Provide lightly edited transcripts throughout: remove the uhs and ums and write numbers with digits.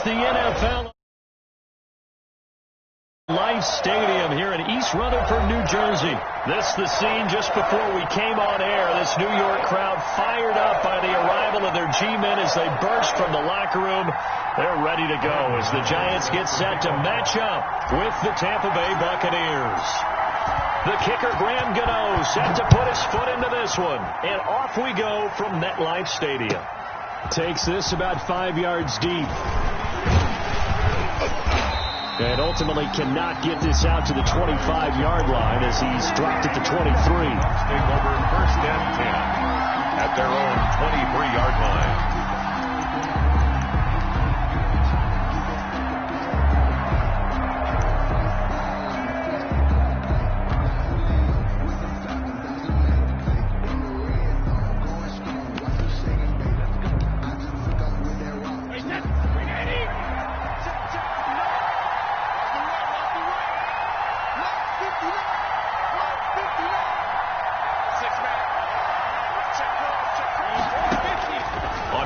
the NFL. Life Stadium here in East Rutherford, New Jersey. This the scene just before we came on air. This New York crowd fired up by the arrival of their G-men as they burst from the locker room. They're ready to go as the Giants get set to match up with the Tampa Bay Buccaneers. The kicker, Graham Gano, set to put his foot into this one. And off we go from MetLife Stadium. Takes this about 5 yards deep. And ultimately cannot get this out to the 25-yard line as he's dropped at the 23. Take over first and 10 at their own 23-yard line.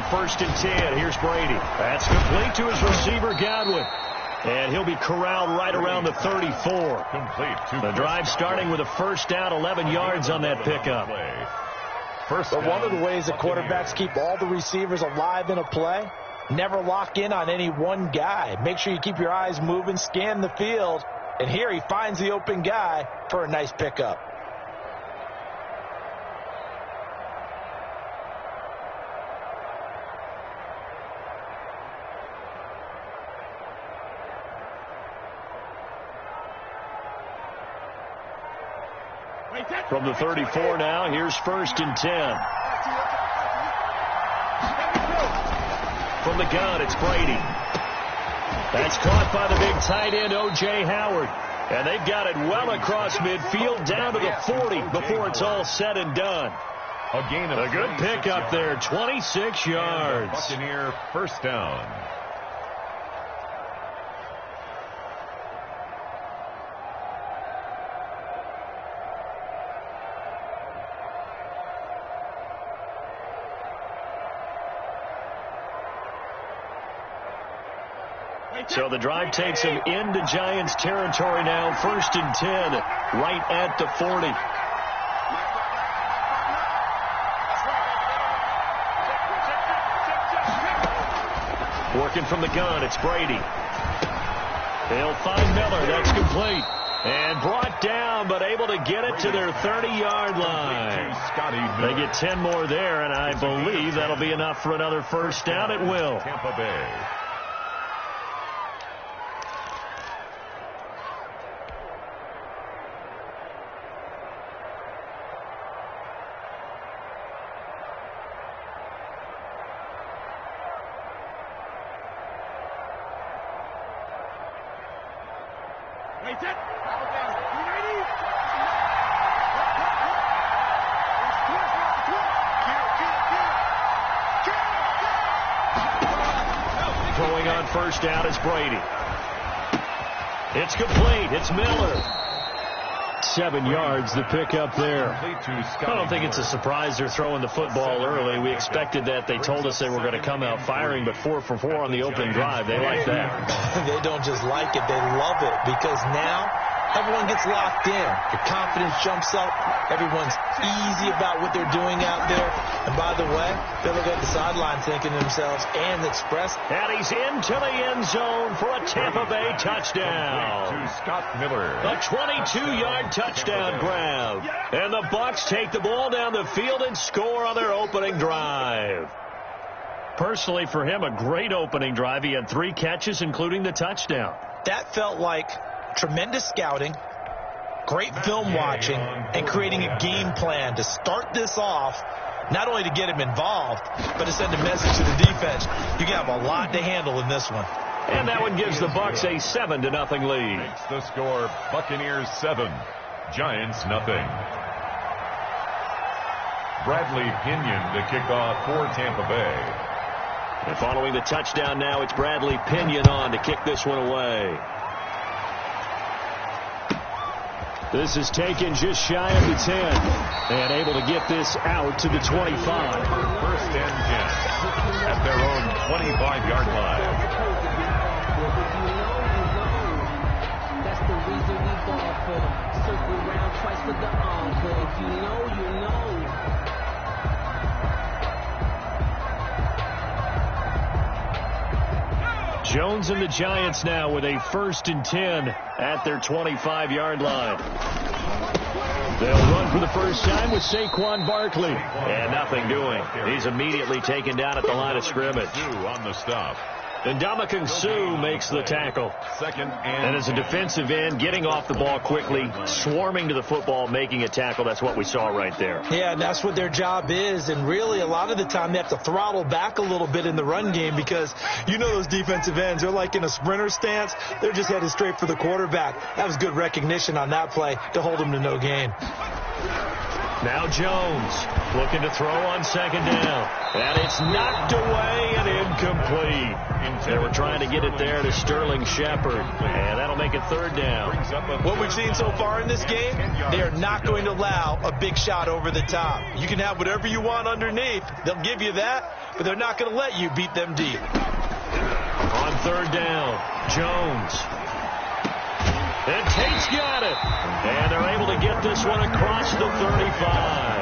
First and 10. Here's Brady. That's complete to his receiver, Godwin. And he'll be corralled right around the 34. Complete. The drive starting with a first down, 11 yards on that pickup. But one of the ways that quarterbacks keep all the receivers alive in a play, never lock in on any one guy. Make sure you keep your eyes moving, scan the field. And here he finds the open guy for a nice pickup. From the 34 now, here's first and 10. From the gun, it's Brady. That's caught by the big tight end, O.J. Howard. And they've got it well across midfield down to the 40 before it's all said and done. A good pickup there, 26 yards. Buccaneer first down. So the drive takes him into Giants territory now. First and 10, right at the 40. Working from the gun, it's Brady. They'll find Miller. That's complete. And brought down, but able to get it to their 30-yard line. They get 10 more there, and I believe that'll be enough for another first down. It will. Tampa Bay. Throwing on first down is Brady. It's complete. It's Miller. 7 yards, the pickup there. I don't think it's a surprise they're throwing the football early. We expected that. They told us they were going to come out firing, but 4 for 4 on the opening drive. They like that. They don't just like it. They love it because now everyone gets locked in. Your confidence jumps up. Everyone's easy about what they're doing out there. And by the way, they look at the sideline thinking to themselves and express. And he's into the end zone for a Tampa Bay touchdown. To Scott Miller. A 22-yard touchdown grab. And the Bucs take the ball down the field and score on their opening drive. Personally, for him, a great opening drive. He had 3 catches, including the touchdown. That felt like tremendous scouting, great film watching, and creating a game plan to start this off, not only to get him involved, but to send a message to the defense. You got a lot to handle in this one. And that one gives the Bucs a 7-0 lead. Makes the score Buccaneers 7, Giants nothing. Bradley Pinion to kick off for Tampa Bay. And following the touchdown now, it's Bradley Pinion on to kick this one away. This is taken just shy of the 10 and able to get this out to the 25. First and 10 at their own 25-yard line. Jones and the Giants now with a 1st and 10 at their 25-yard line. They'll run for the first time with Saquon Barkley. And nothing doing. He's immediately taken down at the line of scrimmage. On the stop. And Ndamukong Suh makes the tackle. And as a defensive end, getting off the ball quickly, swarming to the football, making a tackle. That's what we saw right there. Yeah, and that's what their job is. And really, a lot of the time, they have to throttle back a little bit in the run game because you know those defensive ends, they're like in a sprinter stance. They're just headed straight for the quarterback. That was good recognition on that play to hold him to no gain. Now Jones looking to throw on 2nd down. And it's knocked away and incomplete. They were trying to get it there to Sterling Shepard. And that'll make it 3rd down. What we've seen so far in this game, they are not going to allow a big shot over the top. You can have whatever you want underneath. They'll give you that, but they're not going to let you beat them deep. On 3rd down, Jones. And Tate's got it. And they're able to get this one across the 35.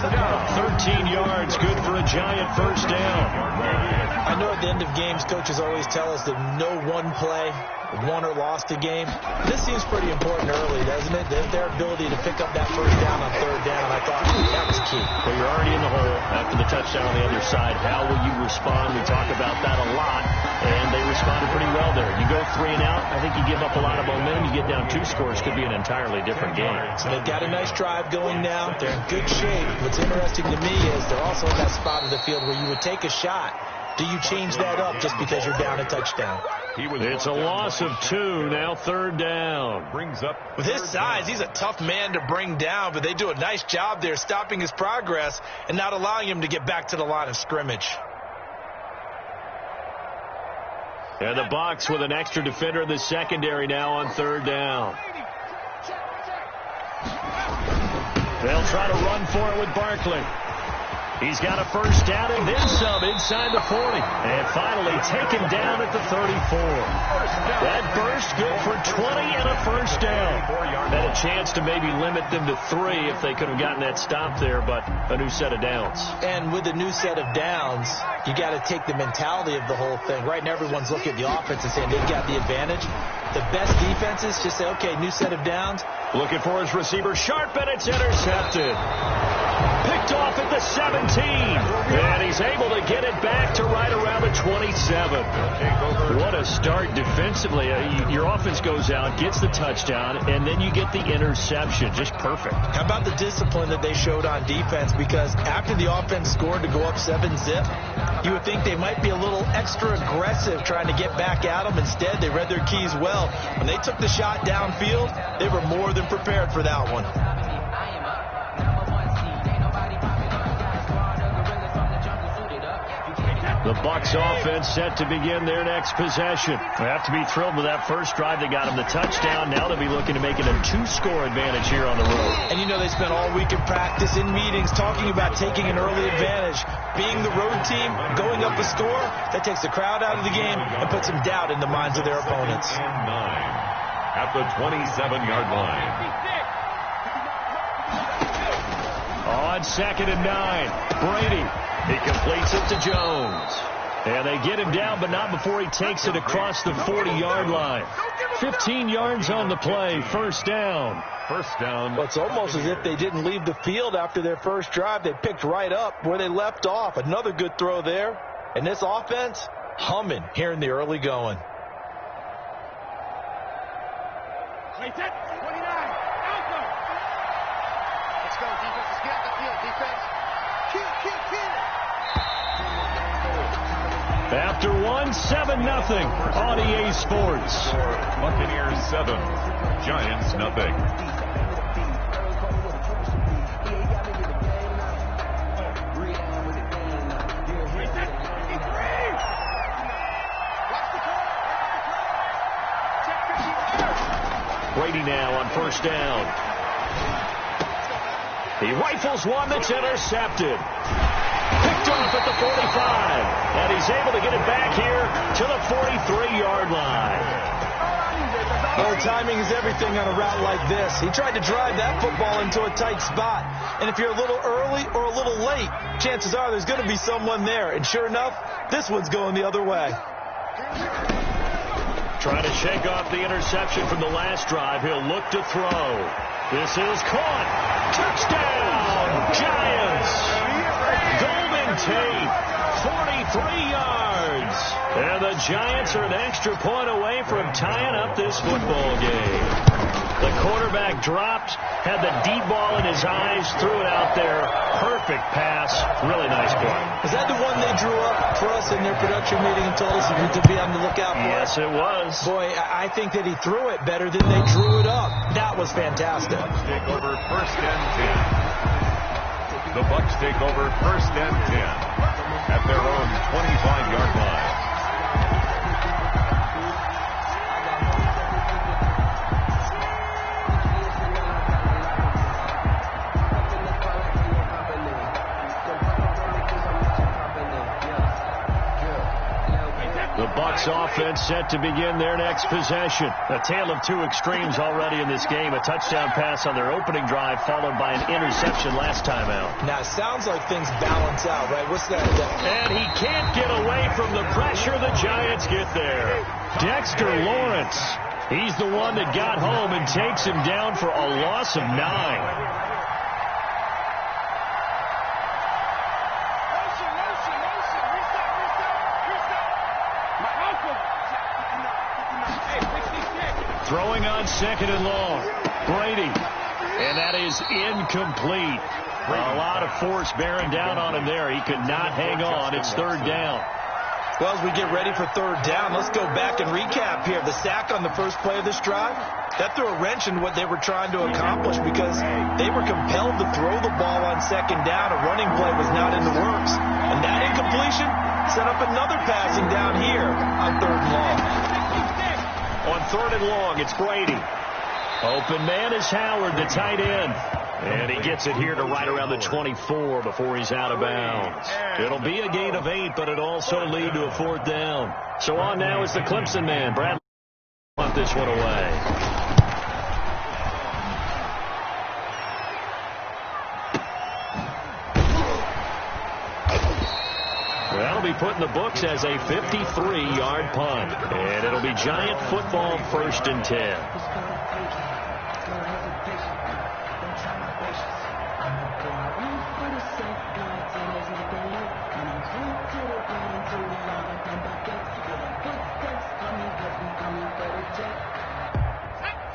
13 yards, good for a Giant 1st down. I know at the end of games, coaches always tell us that no one play won or lost a game. This seems pretty important early, doesn't it? Their ability to pick up that 1st down on 3rd down, I thought that was key. Well, you're already in the hole after the touchdown on the other side. How will you respond? We talk about that a lot, and they responded pretty well there. You go 3 and out, I think you give up a lot of momentum. You get down 2 scores, could be an entirely different game. So they've got a nice drive going now. They're in good shape. What's interesting to me is they're also in that spot of the field where you would take a shot. Do you change that up just because you're down a touchdown? It's a loss of 2, now 3rd down. With his size, he's a tough man to bring down, but they do a nice job there stopping his progress and not allowing him to get back to the line of scrimmage. And the Bucs with an extra defender in the secondary now on 3rd down. They'll try to run for it with Barkley. He's got a 1st down and then some inside the 40. And finally taken down at the 34. That burst good for 20 and a 1st down. Had a chance to maybe limit them to 3 if they could have gotten that stop there, but a new set of downs. And with a new set of downs, you got to take the mentality of the whole thing. Right now everyone's looking at the offense and saying they've got the advantage. The best defenses just say, okay, new set of downs. Looking for his receiver, Sharp, and it's intercepted. Picked off at the 17. And he's able to get it back to right around the 27. What a start defensively. Your offense goes out, gets the touchdown, and then you get the interception. Just perfect. How about the discipline that they showed on defense? Because after the offense scored to go up 7-zip, you would think they might be a little extra aggressive trying to get back at them. Instead, they read their keys well. When they took the shot downfield, they were more than prepared for that one. The Bucs offense set to begin their next possession. They have to be thrilled with that first drive. They got them the touchdown. Now they'll be looking to make it a 2-score advantage here on the road. And you know they spent all week in practice, in meetings, talking about taking an early advantage. Being the road team, going up a score, that takes the crowd out of the game and puts some doubt in the minds of their opponents. At the 27-yard line. On 2nd and 9, Brady. He completes it to Jones. And they get him down, but not before he takes it across the 40-yard line. 15 yards on the play, 1st down. Well, it's almost as if they didn't leave the field after their first drive. They picked right up where they left off. Another good throw there. And this offense, humming here in the early going. Play set, 29, out go. Let's go, defense. Let's get out the field, defense. Kill. After 7-0 on EA Sports. Buccaneers 7, Giants nothing. Brady now on 1st down. He rifles one that's intercepted. Picked off at the 45. And he's able to get it back here to the 43-yard line. Well, timing is everything on a route like this. He tried to drive that football into a tight spot. And if you're a little early or a little late, chances are there's going to be someone there. And sure enough, this one's going the other way. Trying to shake off the interception from the last drive. He'll look to throw. This is caught. Touchdown, Giants. Golden Tate, 43 yards. And the Giants are an extra point away from tying up this football game. The quarterback dropped, had the deep ball in his eyes, threw it out there. Perfect pass. Really nice play. Is that the one they drew up for us in their production meeting and told us to be on the lookout for? Yes, it was. Boy, I think that he threw it better than they drew it up. That was fantastic. Take over first and 10. The Bucs take over first and 10 at their own 25-yard line. The Bucs offense set to begin their next possession. A tale of two extremes already in this game. A touchdown pass on their opening drive followed by an interception last time out. Now, it sounds like things balance out, right? What's that? And he can't get away from the pressure. The Giants get there. Dexter Lawrence. He's the one that got home and takes him down for a loss of 9. Throwing on second and long. Brady. And that is incomplete. A lot of force bearing down on him there. He could not hang on. It's third down. Well, as we get ready for third down, let's go back and recap here. The sack on the first play of this drive, that threw a wrench in what they were trying to accomplish because they were compelled to throw the ball on second down. A running play was not in the works. And that incompletion set up another passing down here on third and long. On third and long, it's Brady. Open man is Howard, the tight end. And he gets it here to right around the 24 before he's out of bounds. It'll be a gain of 8, but it'll also lead to a fourth down. So on now is the Clemson man. Bradley punt this one away. That'll be put in the books as a 53-yard punt. And it'll be Giant football first and 10.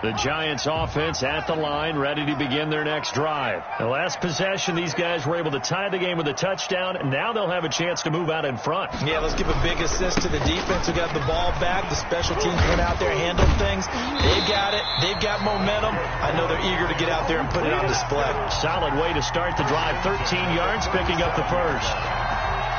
The Giants offense at the line, ready to begin their next drive. The last possession, these guys were able to tie the game with a touchdown, and now they'll have a chance to move out in front. Yeah, let's give a big assist to the defense who got the ball back. The special teams went out there, handled things. They've got it. They've got momentum. I know they're eager to get out there and put it on display. Solid way to start the drive. 13 yards, picking up the first.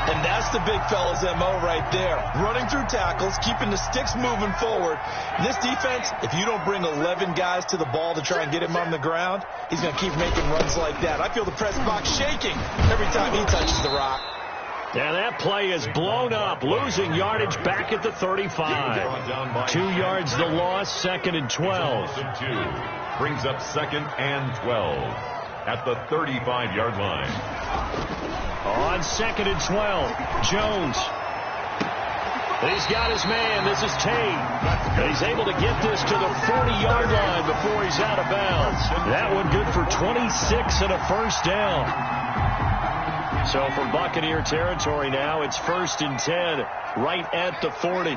And that's the big fella's MO right there. Running through tackles, keeping the sticks moving forward. And this defense, if you don't bring 11 guys to the ball to try and get him on the ground, he's going to keep making runs like that. I feel the press box shaking every time he touches the rock. Yeah, that play is blown up, losing yardage back at the 35. 2 yards the loss, second and 12. Brings up second and 12 at the 35-yard line. On second and 12, Jones. He's got his man. This is Tate. He's able to get this to the 40-yard line before he's out of bounds. That one good for 26 and a first down. So for Buccaneer territory now, it's first and 10 right at the 40.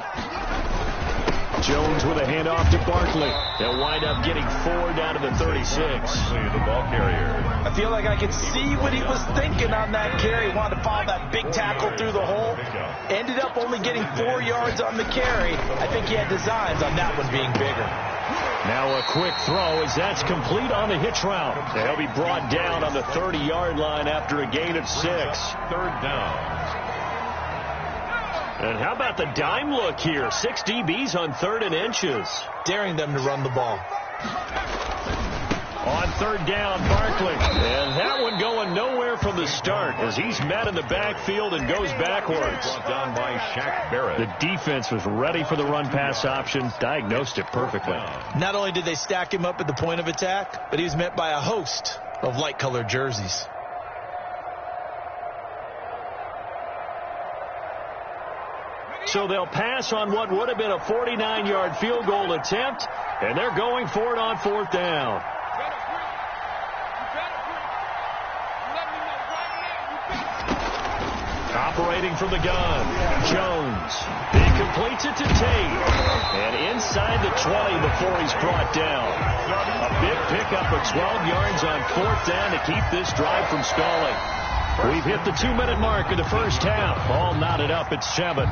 Jones with a handoff to Barkley. They'll wind up getting 4 down to the 36. The ball carrier. I feel like I could see what he was thinking on that carry. He wanted to follow that big tackle through the hole. Ended up only getting 4 yards on the carry. I think he had designs on that one being bigger. Now a quick throw as that's complete on the hitch route. They'll be brought down on the 30-yard line after a gain of 6. Third down. And how about the dime look here? 6 DBs on 3rd and inches. Daring them to run the ball. On third down, Barkley. And that one going nowhere from the start as he's met in the backfield and goes backwards. Down by Shaq Barrett. The defense was ready for the run-pass option, diagnosed it perfectly. Not only did they stack him up at the point of attack, but he was met by a host of light-colored jerseys. so they'll pass on what would have been a 49-yard field goal attempt, and they're going for it on 4th down. Operating from the gun, Jones. He completes it to Tate. And inside the 20 before he's brought down. A big pickup of 12 yards on 4th down to keep this drive from stalling. We've hit the 2-minute mark of the first half. All knotted up at 7.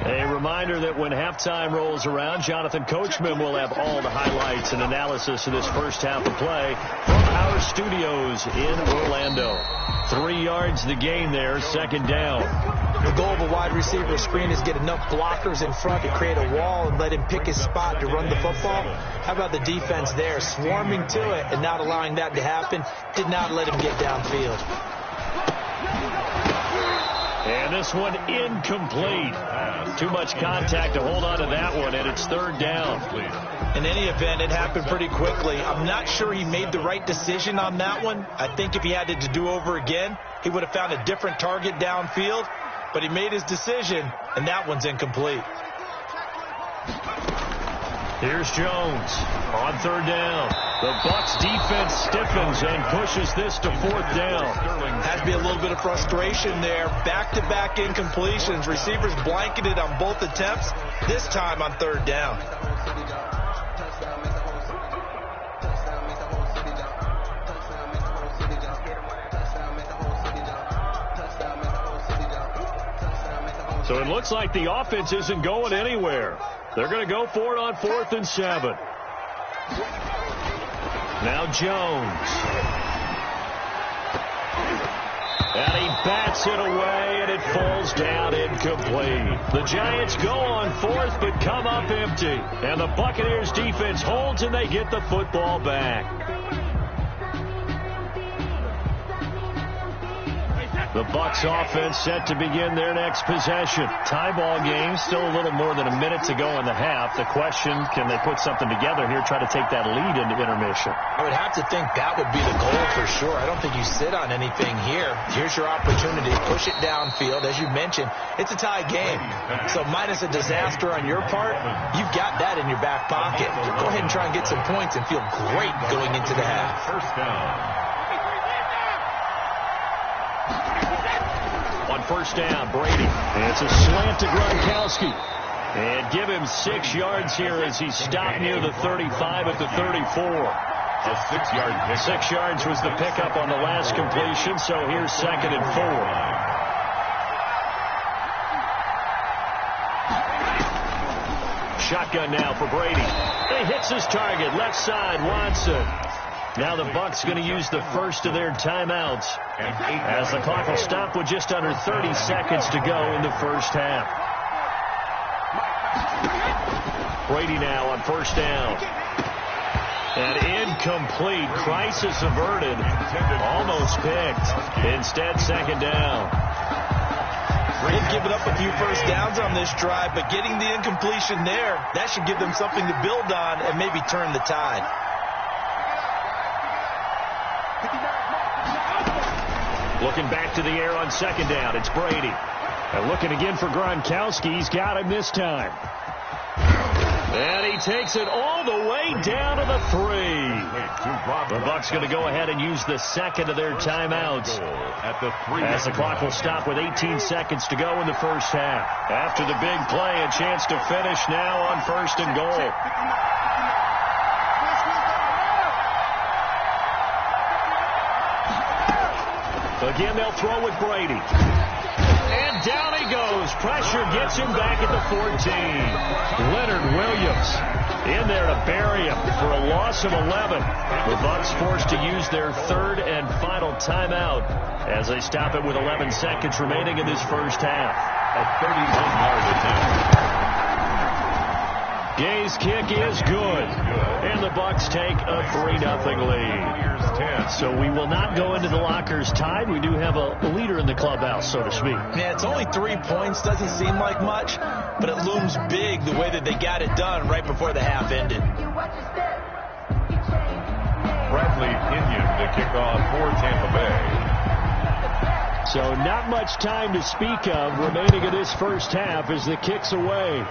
A reminder that when halftime rolls around, Jonathan Coachman will have all the highlights and analysis of this first half of play from our studios in Orlando. 3 yards the gain there, 2nd down. The goal of a wide receiver screen is get enough blockers in front to create a wall and let him pick his spot to run the football. How about the defense there, swarming to it and not allowing that to happen? Did not let him get downfield. And this one incomplete. Too much contact to hold on to that one, and it's 3rd down. In any event, it happened pretty quickly. I'm not sure he made the right decision on that one. I think if he had it to do over again, he would have found a different target downfield. But he made his decision, and that one's incomplete. Here's Jones on 3rd down. The Bucs defense stiffens and pushes this to 4th down. Has to be a little bit of frustration there. Back-to-back incompletions. Receivers blanketed on both attempts, this time on 3rd down. So it looks like the offense isn't going anywhere. They're going to go for it on 4th and 7. Now Jones. And he bats it away, and it falls down incomplete. The Giants go on 4th, but come up empty. And the Buccaneers defense holds, and they get the football back. The Bucs offense set to begin their next possession. Tie ball game, still a little more than a minute to go in the half. The question, can they put something together here, try to take that lead into intermission? I would have to think that would be the goal for sure. I don't think you sit on anything here. Here's your opportunity. Push it downfield. As you mentioned, it's a tie game. So minus a disaster on your part, you've got that in your back pocket. Go ahead and try and get some points and feel great going into the half. 1st down. On 1st down, Brady. And it's a slant to Gronkowski. And give him 6 yards here as he's stopped near the 35 at the 34. A 6-yard pickup. 6 yards was the pickup on the last completion, so here's 2nd and 4. Shotgun now for Brady. He hits his target, left side, Watson. Now the Bucs going to use the first of their timeouts as the clock will stop with just under 30 seconds to go in the first half. Brady now on 1st down. And incomplete. Crisis averted. Almost picked. Instead, 2nd down. They've given up a few first downs on this drive, but getting the incompletion there, that should give them something to build on and maybe turn the tide. Looking back to the air on 2nd down, it's Brady. And looking again for Gronkowski. He's got him this time. And he takes it all the way down to the 3. The Bucs going to go ahead and use the 2nd of their timeouts as the clock will stop with 18 seconds to go in the first half. After the big play, a chance to finish now on 1st and goal. Again, they'll throw with Brady. And down he goes. Pressure gets him back at the 14. Leonard Williams in there to bury him for a loss of 11. The Bucs forced to use their 3rd and final timeout as they stop it with 11 seconds remaining in this first half. A 31-yard attempt. Gay's kick is good. And the Bucs take a 3-0 lead. So we will not go into the lockers tied. We do have a leader in the clubhouse, so to speak. Yeah, it's only 3 points. Doesn't seem like much, but it looms big the way that they got it done right before the half ended. kickoff for Tampa Bay. So not much time to speak of remaining in this first half as the kick's away.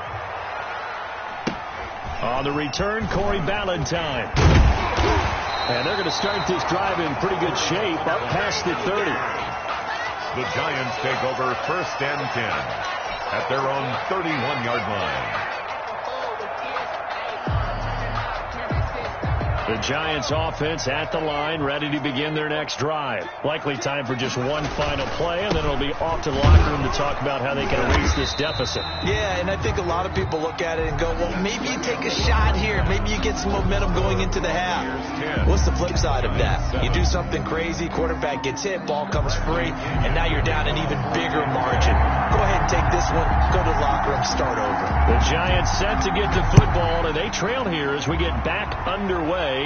On the return, Corey Ballantyne. And they're going to start this drive in pretty good shape up past the 30. The Giants take over 1st and 10 at their own 31-yard line. The Giants offense at the line, ready to begin their next drive. Likely time for just one final play, and then it'll be off to the locker room to talk about how they can erase this deficit. Yeah, and I think a lot of people look at it and go, well, maybe you take a shot here. Maybe you get some momentum going into the half. What's the flip side of that? You do something crazy, quarterback gets hit, ball comes free, and now you're down an even bigger margin. Go ahead and take this one, go to the locker room, start over. The Giants set to get the football, and they trail here as we get back underway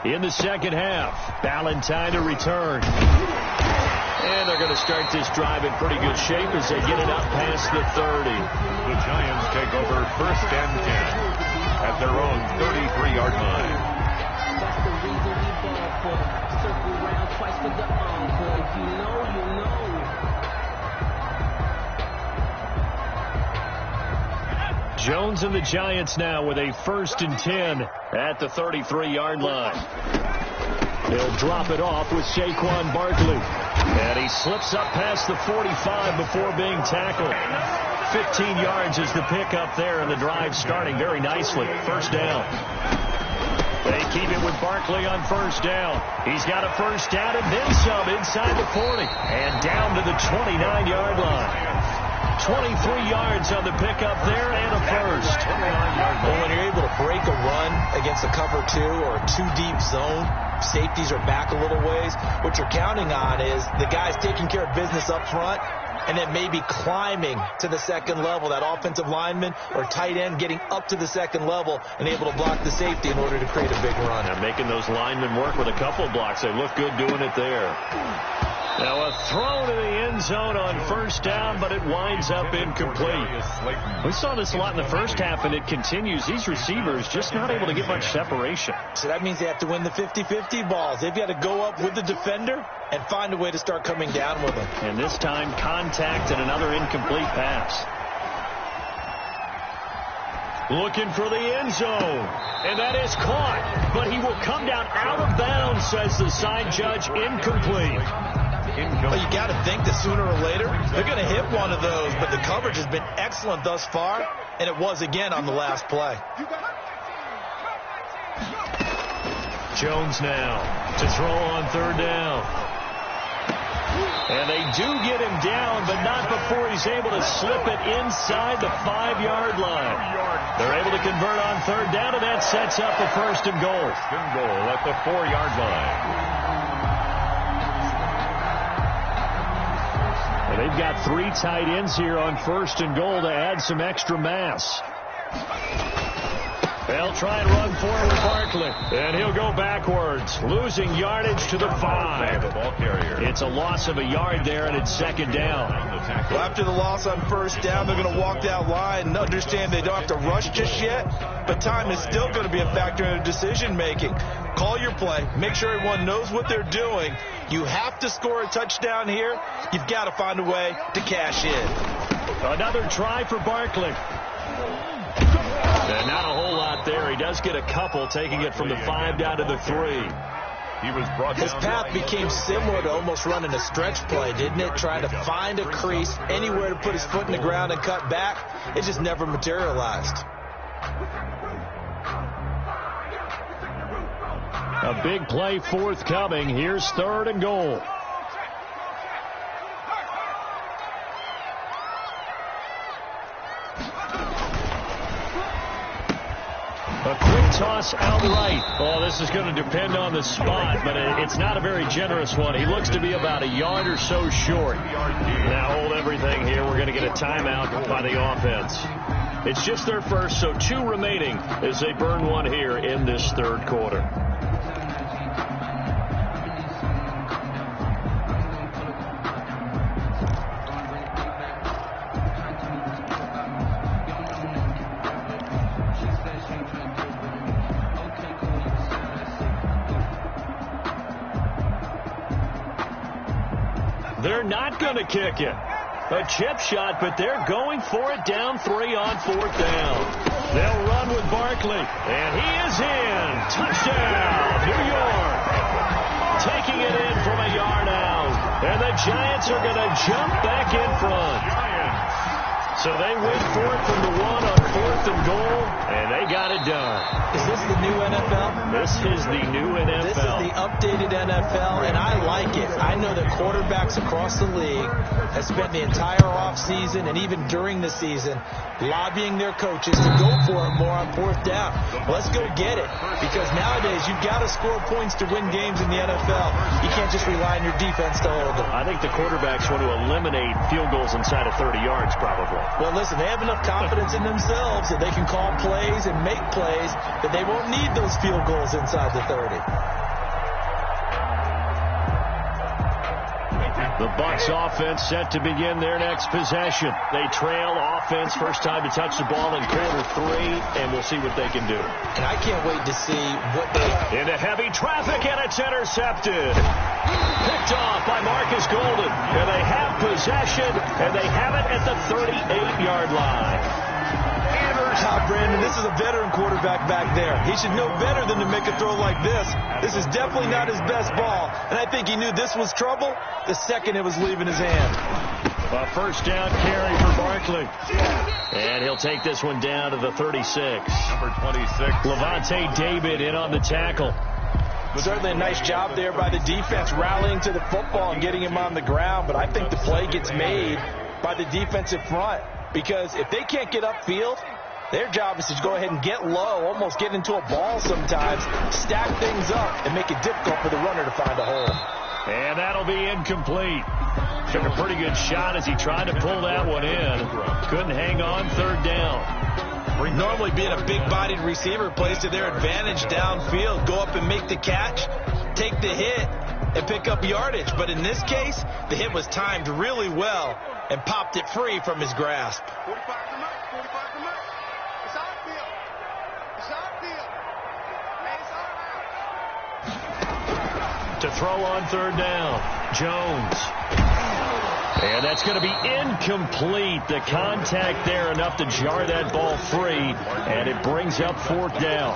in the second half. Ballantyne to return. And they're going to start this drive in pretty good shape as they get it up past the 30. The Giants take over 1st and 10 at their own 33-yard line. That's the reason we ball for. Circle round twice for the encore. You know. Jones and the Giants now with a 1st and 10 at the 33-yard line. They'll drop it off with Saquon Barkley. And he slips up past the 45 before being tackled. 15 yards is the pickup there, and the drive starting very nicely. 1st down. They keep it with Barkley on 1st down. He's got a 1st down and then some inside the 40. And down to the 29-yard line. 23 yards on the pickup there and a 1st. Well, when you're able to break a run against a cover 2 or a 2-deep zone, safeties are back a little ways. What you're counting on is the guys taking care of business up front and then maybe climbing to the second level, that offensive lineman or tight end getting up to the second level and able to block the safety in order to create a big run. And making those linemen work with a couple of blocks. They look good doing it there. Now a throw to the end zone on 1st down, but it winds up incomplete. We saw this a lot in the first half, and it continues. These receivers just not able to get much separation. So that means they have to win the 50-50 balls. They've got to go up with the defender and find a way to start coming down with them. And this time, contact and another incomplete pass. Looking for the end zone. And that is caught. But he will come down out of bounds, says the side judge. Incomplete. Well, you got to think that sooner or later they're going to hit one of those, but the coverage has been excellent thus far, and it was again on the last play. Jones now to throw on 3rd down. And they do get him down, but not before he's able to slip it inside the 5-yard line. They're able to convert on 3rd down, and that sets up a 1st and goal. 1st and goal at the 4-yard line. And they've got 3 tight ends here on 1st and goal to add some extra mass. They'll try and run forward with Barkley. And he'll go backwards, losing yardage to the 5. It's a loss of a yard there, and it's 2nd down. Well, after the loss on 1st down, they're going to walk that line and understand they don't have to rush just yet, but time is still going to be a factor in their decision-making. Call your play. Make sure everyone knows what they're doing. You have to score a touchdown here. You've got to find a way to cash in. Another try for Barkley. And not a whole lot there. He does get a couple, taking it from the 5 down to the 3. His path became similar to almost running a stretch play, didn't it? Trying to find a crease, anywhere to put his foot in the ground and cut back. It just never materialized. A big play forthcoming. Here's 3rd and goal. A quick toss out right. Oh, this is going to depend on the spot, but it's not a very generous one. He looks to be about a yard or so short. Now hold everything here. We're going to get a timeout by the offense. It's just their first, so 2 remaining as they burn one here in this 3rd quarter. They're not going to kick it. A chip shot, but they're going for it down 3 on 4th down. They'll run with Barkley, and he is in. Touchdown, New York. Taking it in from a yard out. And the Giants are going to jump back in front. So they win for it from the 1 on 4th and goal, and they got it done. Is this the new NFL? This is the new NFL. This is the updated NFL, and I like it. I know that quarterbacks across the league have spent the entire offseason and even during the season lobbying their coaches to go for it more on 4th down. Let's go get it, because nowadays you've got to score points to win games in the NFL. You can't just rely on your defense to hold them. I think the quarterbacks want to eliminate field goals inside of 30 yards probably. Well, listen, they have enough confidence in themselves that they can call plays and make plays that they won't need those field goals inside the 30. The Bucs offense set to begin their next possession. They trail offense, first time to touch the ball in quarter 3, and we'll see what they can do. And I can't wait to see what they... Into heavy traffic, and it's intercepted. Picked off by Marcus Golden. And they have possession, and they have it at the 38-yard line. Brandon, this is a veteran quarterback back there. He should know better than to make a throw like this. This is definitely not his best ball, and I think he knew this was trouble the second it was leaving his hand. A first down carry for Barkley. And he'll take this one down to the 36. Number 26. Levante David in on the tackle. Certainly a nice job there by the defense rallying to the football and getting him on the ground, but I think the play gets made by the defensive front, because if they can't get upfield, their job is to go ahead and get low, almost get into a ball sometimes, stack things up, and make it difficult for the runner to find a hole. And that'll be incomplete. Took a pretty good shot as he tried to pull that one in. Couldn't hang on 3rd down. Normally being a big-bodied receiver plays to their advantage downfield. Go up and make the catch, take the hit, and pick up yardage. But in this case, the hit was timed really well and popped it free from his grasp. 45 to Murray. 45 to Murray. It's outfield. It's outfield. Hey, it's all right. To throw on 3rd down, Jones. And that's going to be incomplete. The contact there enough to jar that ball free, and it brings up 4th down.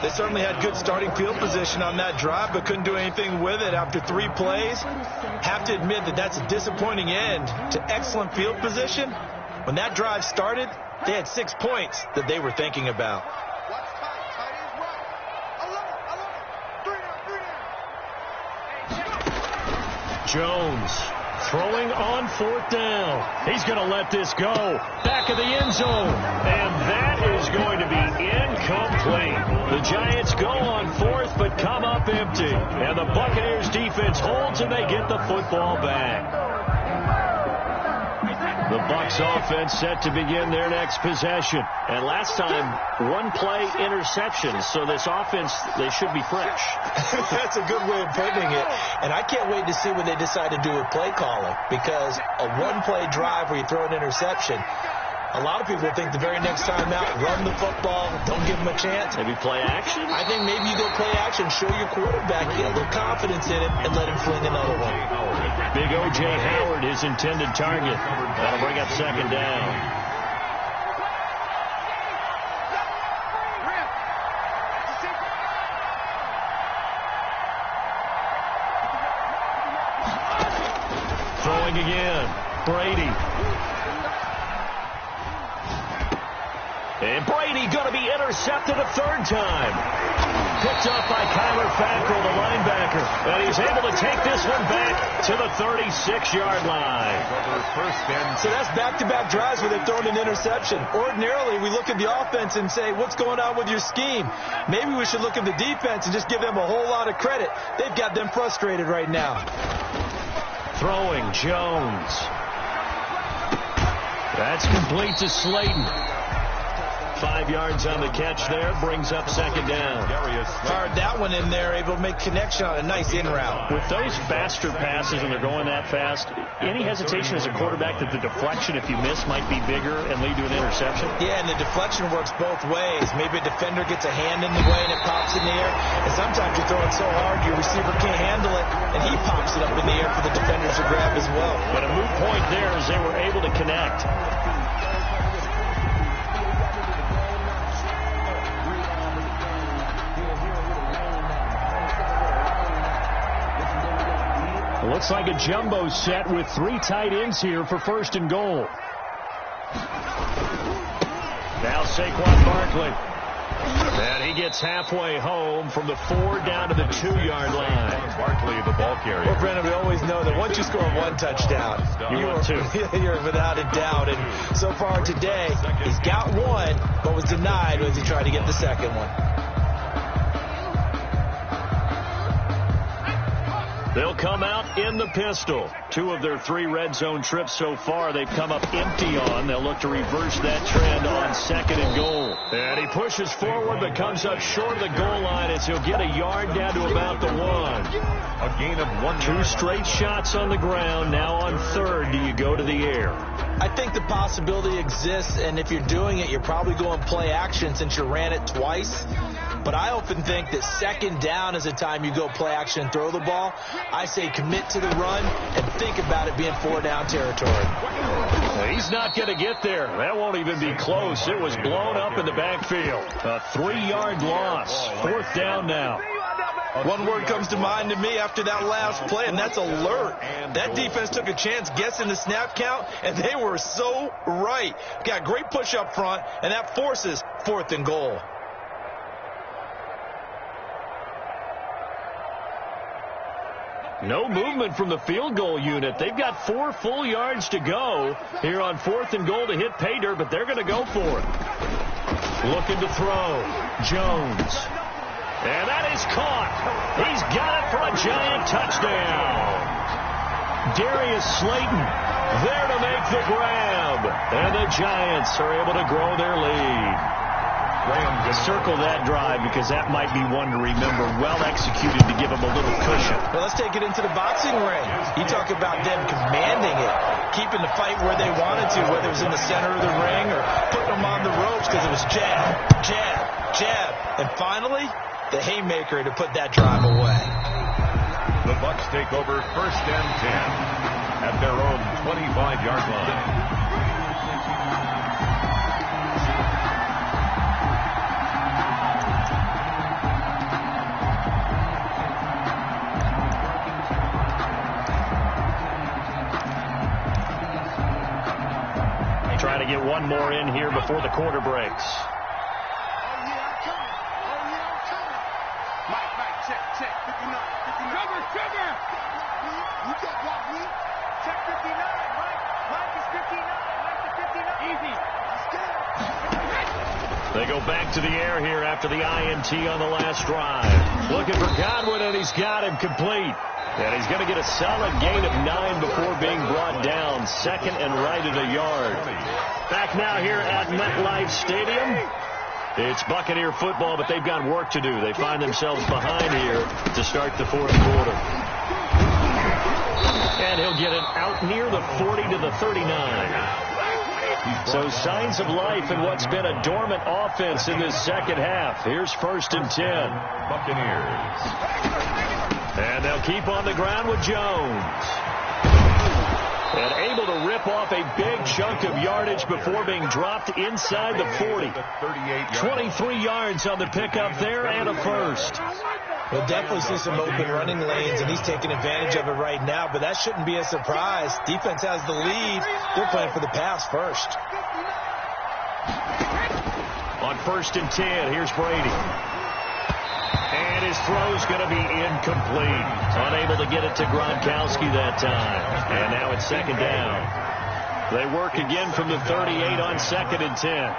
They certainly had good starting field position on that drive, but couldn't do anything with it after 3 plays. Have to admit that that's a disappointing end to excellent field position. When that drive started, they had 6 points that they were thinking about. What's tight? Tight is right. I love it. 3 down. Jones throwing on 4th down. He's going to let this go. Back of the end zone. And that is going to be incomplete. The Giants go on 4th but come up empty. And the Buccaneers defense holds and they get the football back. The Bucs offense set to begin their next possession. And last time, 1 play interception. So this offense, they should be fresh. That's a good way of putting it. And I can't wait to see what they decide to do with play calling, because a 1-play drive where you throw an interception, a lot of people think the very next time out, run the football, don't give them a chance. Maybe play action? I think maybe you go play action, show your quarterback, get a little confidence in it, and let him fling another one. Big O.J. Howard, his intended target. That'll bring up 2nd down. Throwing again. Brady. And Brady going to be intercepted a 3rd time. Picked up by Kyler Fackrell, the linebacker. And he's able to take this one back to the 36-yard line. So that's back-to-back drives where they've thrown an interception. Ordinarily, we look at the offense and say, what's going on with your scheme? Maybe we should look at the defense and just give them a whole lot of credit. They've got them frustrated right now. Throwing, Jones. That's complete to Slayton. 5 yards on the catch there. Brings up second down. Fired that one in there, able to make connection on a nice in route. With those faster passes, and they're going that fast, any hesitation as a quarterback that the deflection, if you miss, might be bigger and lead to an interception? Yeah, and the deflection works both ways. Maybe a defender gets a hand in the way and it pops in the air. And sometimes you throw it so hard your receiver can't handle it, and he pops it up in the air for the defenders to grab as well. But a moot point there as they were able to connect. Looks like a jumbo set with 3 tight ends here for first and goal. Now Saquon Barkley. And he gets halfway home from the 4 down to the 2-yard line. Barkley, the ball carrier. Well, Brennan, we always know that once you score 1 touchdown, you're without a doubt. And so far today, he's got 1, but was denied as he tried to get the second one. They'll come out in the pistol. 2 of their 3 red zone trips so far they've come up empty on. They'll look to reverse that trend on second and goal. And he pushes forward but comes up short of the goal line as he'll get a yard down to about the 1. A gain of 1. 2 straight shots on the ground. Now on third, do you go to the air? I think the possibility exists, and if you're doing it, you're probably going play action since you ran it twice. But I often think that second down is a time you go play action and throw the ball. I say commit to the run and think about it being 4 down territory. Well, he's not going to get there. That won't even be close. It was blown up in the backfield. A 3-yard loss. 4th down now. One word comes to mind to me after that last play, and that's alert. That defense took a chance guessing the snap count, and they were so right. Got great push up front, and that forces 4th and goal. No movement from the field goal unit. They've got 4 full yards to go here on 4th and goal to hit pay dirt, but they're going to go for it. Looking to throw. Jones. And that is caught. He's got it for a giant touchdown. Darius Slayton there to make the grab. And the Giants are able to grow their lead. Circle that drive because that might be one to remember. Well executed to give them a little cushion. Well, let's take it into the boxing ring. You talk about them commanding it, keeping the fight where they wanted to, whether it was in the center of the ring or putting them on the ropes because it was jab, jab, jab. And finally, the haymaker to put that drive away. The Bucs take over first and 10 at their own 25-yard line. Trying to get one more in here before the quarter breaks. They go back to the air here after the INT on the last drive. Looking for Godwin, and he's got him complete. And he's going to get a solid gain of 9 before being brought down. Second and right at a yard. Back now here at MetLife Stadium. It's Buccaneer football, but they've got work to do. They find themselves behind here to start the 4th quarter. And he'll get it out near the 40 to the 39. So signs of life in what's been a dormant offense in this second half. Here's first and 10. Buccaneers. And they'll keep on the ground with Jones. And able to rip off a big chunk of yardage before being dropped inside the 40. 23 yards on the pickup there and a first. We'll definitely see some open running lanes, and he's taking advantage of it right now, but that shouldn't be a surprise. Defense has the lead. They're playing for the pass first. On first and 10, here's Brady. And his throw's going to be incomplete. Unable to get it to Gronkowski that time. And now it's second down. They work again from the 38 on second and 10.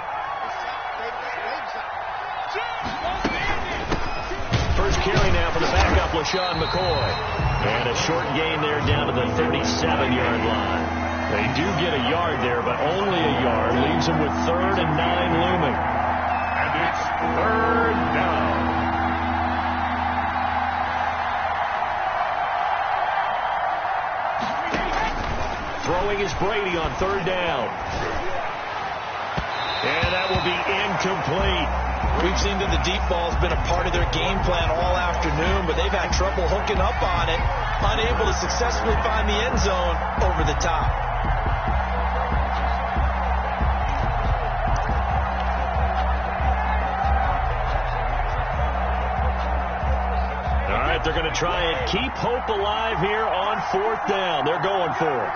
First carry now for the backup, LaShawn McCoy. And a short gain there down to the 37-yard line. They do get a yard there, but only a yard. Leaves them with 3rd and 9 looming. Third down. Throwing is Brady on third down. And that will be incomplete. We've seen that the deep ball has been a part of their game plan all afternoon, but they've had trouble hooking up on it, unable to successfully find the end zone over the top. All right, they're going to try and keep hope alive here on fourth down. They're going for it.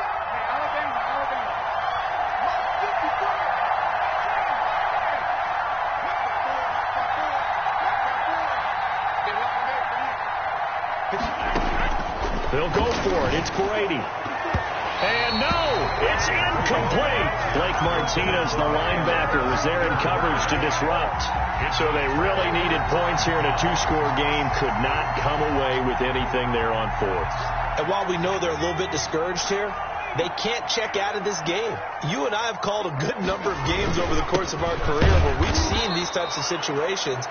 They'll go for it. It's Brady. And no, it's incomplete. Blake Martinez, the linebacker, was there in coverage to disrupt. So they really needed points here in a two-score game. Could not come away with anything there on fourth. And while we know they're a little bit discouraged here, they can't check out of this game. You and I have called a good number of games over the course of our career where we've seen these types of situations.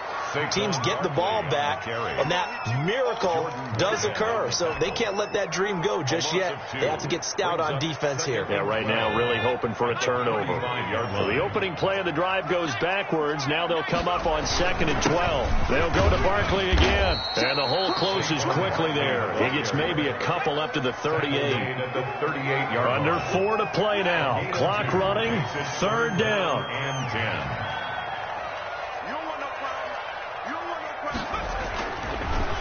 Teams get the ball back, and that miracle does occur. So they can't let that dream go just yet. They have to get stout on defense here. Yeah, right now really hoping for a turnover. So the opening play of the drive goes backwards. Now they'll come up on 2nd and 12. They'll go to Barkley again. And the hole closes quickly there. He gets maybe a couple up to the 38. Under 4 to play now. Clock running. Third down. And 10.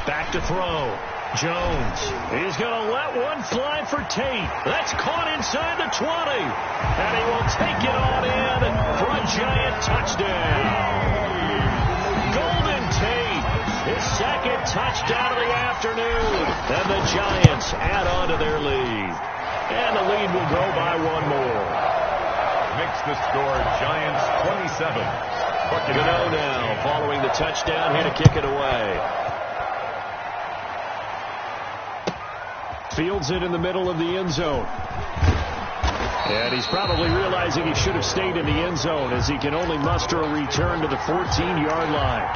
Back to throw. Jones. He's going to let one fly for Tate. That's caught inside the 20. And he will take it on in for a giant touchdown. Golden Tate, his second touchdown of the afternoon. And the Giants add on to their lead. And the lead will grow by one more. Makes the score Giants 27. Gano now following the touchdown here to kick it away. Fields it in the middle of the end zone. And he's probably realizing he should have stayed in the end zone as he can only muster a return to the 14-yard line.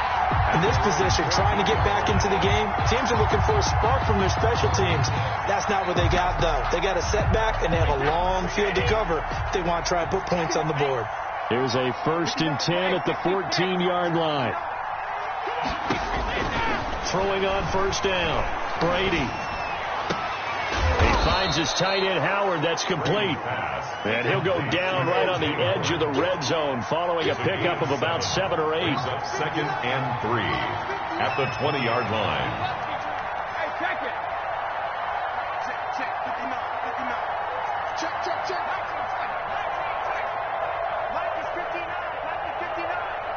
In this position, trying to get back into the game, teams are looking for a spark from their special teams. That's not what they got, though. They got a setback, and they have a long field to cover if they want to try and put points on the board. Here's a 1st and 10 at the 14-yard line. Throwing on first down. Brady. He finds his tight end, Howard. That's complete. And he'll go down right on the edge of the red zone following a pickup of about 7 or 8. 2nd and 3 at the 20-yard line. Hey, check it. Check. 59. Check. Mike is 59.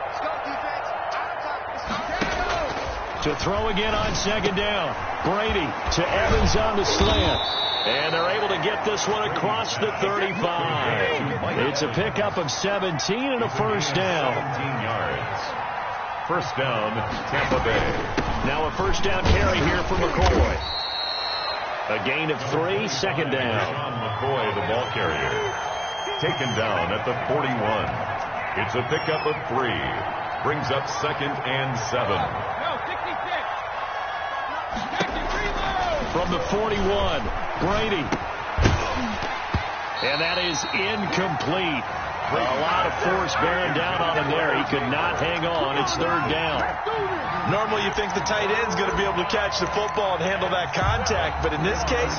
Let's go, defense. Out of time. Let's go. To throw again on 2nd down. Brady to Evans on the slant. And they're able to get this one across the 35. It's a pickup of 17 and a first down. 17 yards. First down, Tampa Bay. Now a first down carry here for McCoy. A gain of 3, 2nd down. Sean McCoy, the ball carrier. Taken down at the 41. It's a pickup of 3. Brings up 2nd and 7. No, 66. From the 41, Brady. And that is incomplete. A lot of force bearing down on him there. He could not hang on. It's 3rd down. Normally you think the tight end's going to be able to catch the football and handle that contact, but in this case,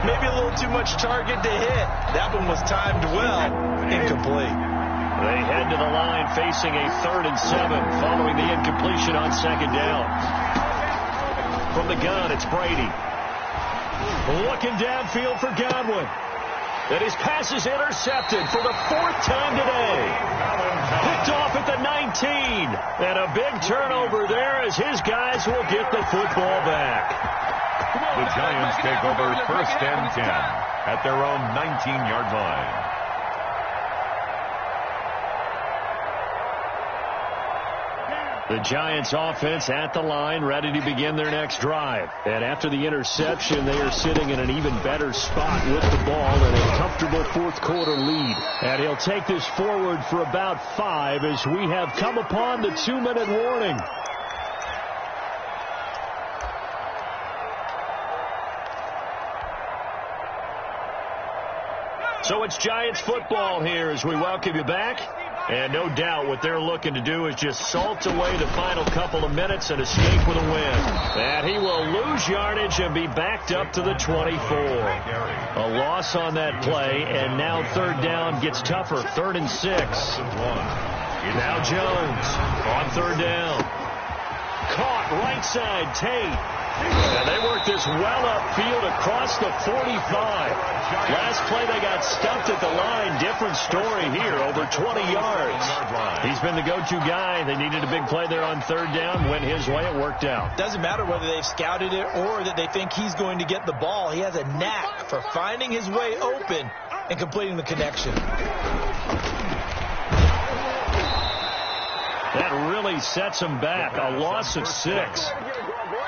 maybe a little too much target to hit. That one was timed well. Incomplete. They head to the line facing a 3rd and 7 following the incompletion on 2nd down. From the gun, it's Brady. Looking downfield for Godwin. And his pass is intercepted for the 4th time today. Picked off at the 19. And a big turnover there as his guys will get the football back. The Giants take over 1st and 10 at their own 19-yard line. The Giants offense at the line, ready to begin their next drive. And after the interception, they are sitting in an even better spot with the ball and a comfortable fourth-quarter lead. And he'll take this forward for about 5 as we have come upon the 2-minute warning. So it's Giants football here as we welcome you back. And no doubt what they're looking to do is just salt away the final couple of minutes and escape with a win. And he will lose yardage and be backed up to the 24. A loss on that play, and now third down gets tougher. 3rd and 6. Now Jones on third down. Caught right side, Tate. And they work this well upfield across the 45. Last play they got stumped at the line. Different story here, over 20 yards. He's been the go-to guy. They needed a big play there on third down. Went his way, it worked out. Doesn't matter whether they've scouted it or that they think he's going to get the ball. He has a knack for finding his way open and completing the connection. That really sets him back. A loss of 6.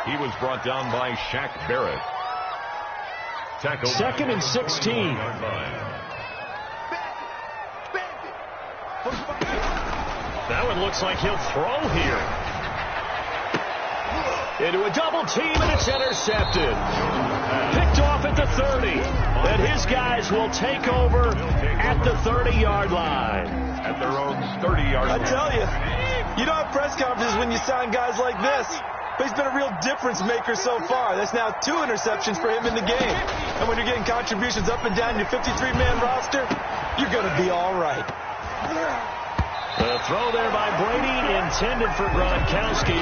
He was brought down by Shaq Barrett. Tackle 2nd and 16. That one looks like he'll throw here. Into a double team, and it's intercepted. Picked off at the 30. And his guys will take over at the 30-yard line. At their own 30-yard line. I tell you, you don't have press conferences when you sign guys like this. But he's been a real difference maker so far. That's now 2 interceptions for him in the game. And when you're getting contributions up and down your 53-man roster, you're going to be all right. The throw there by Brady, intended for Gronkowski,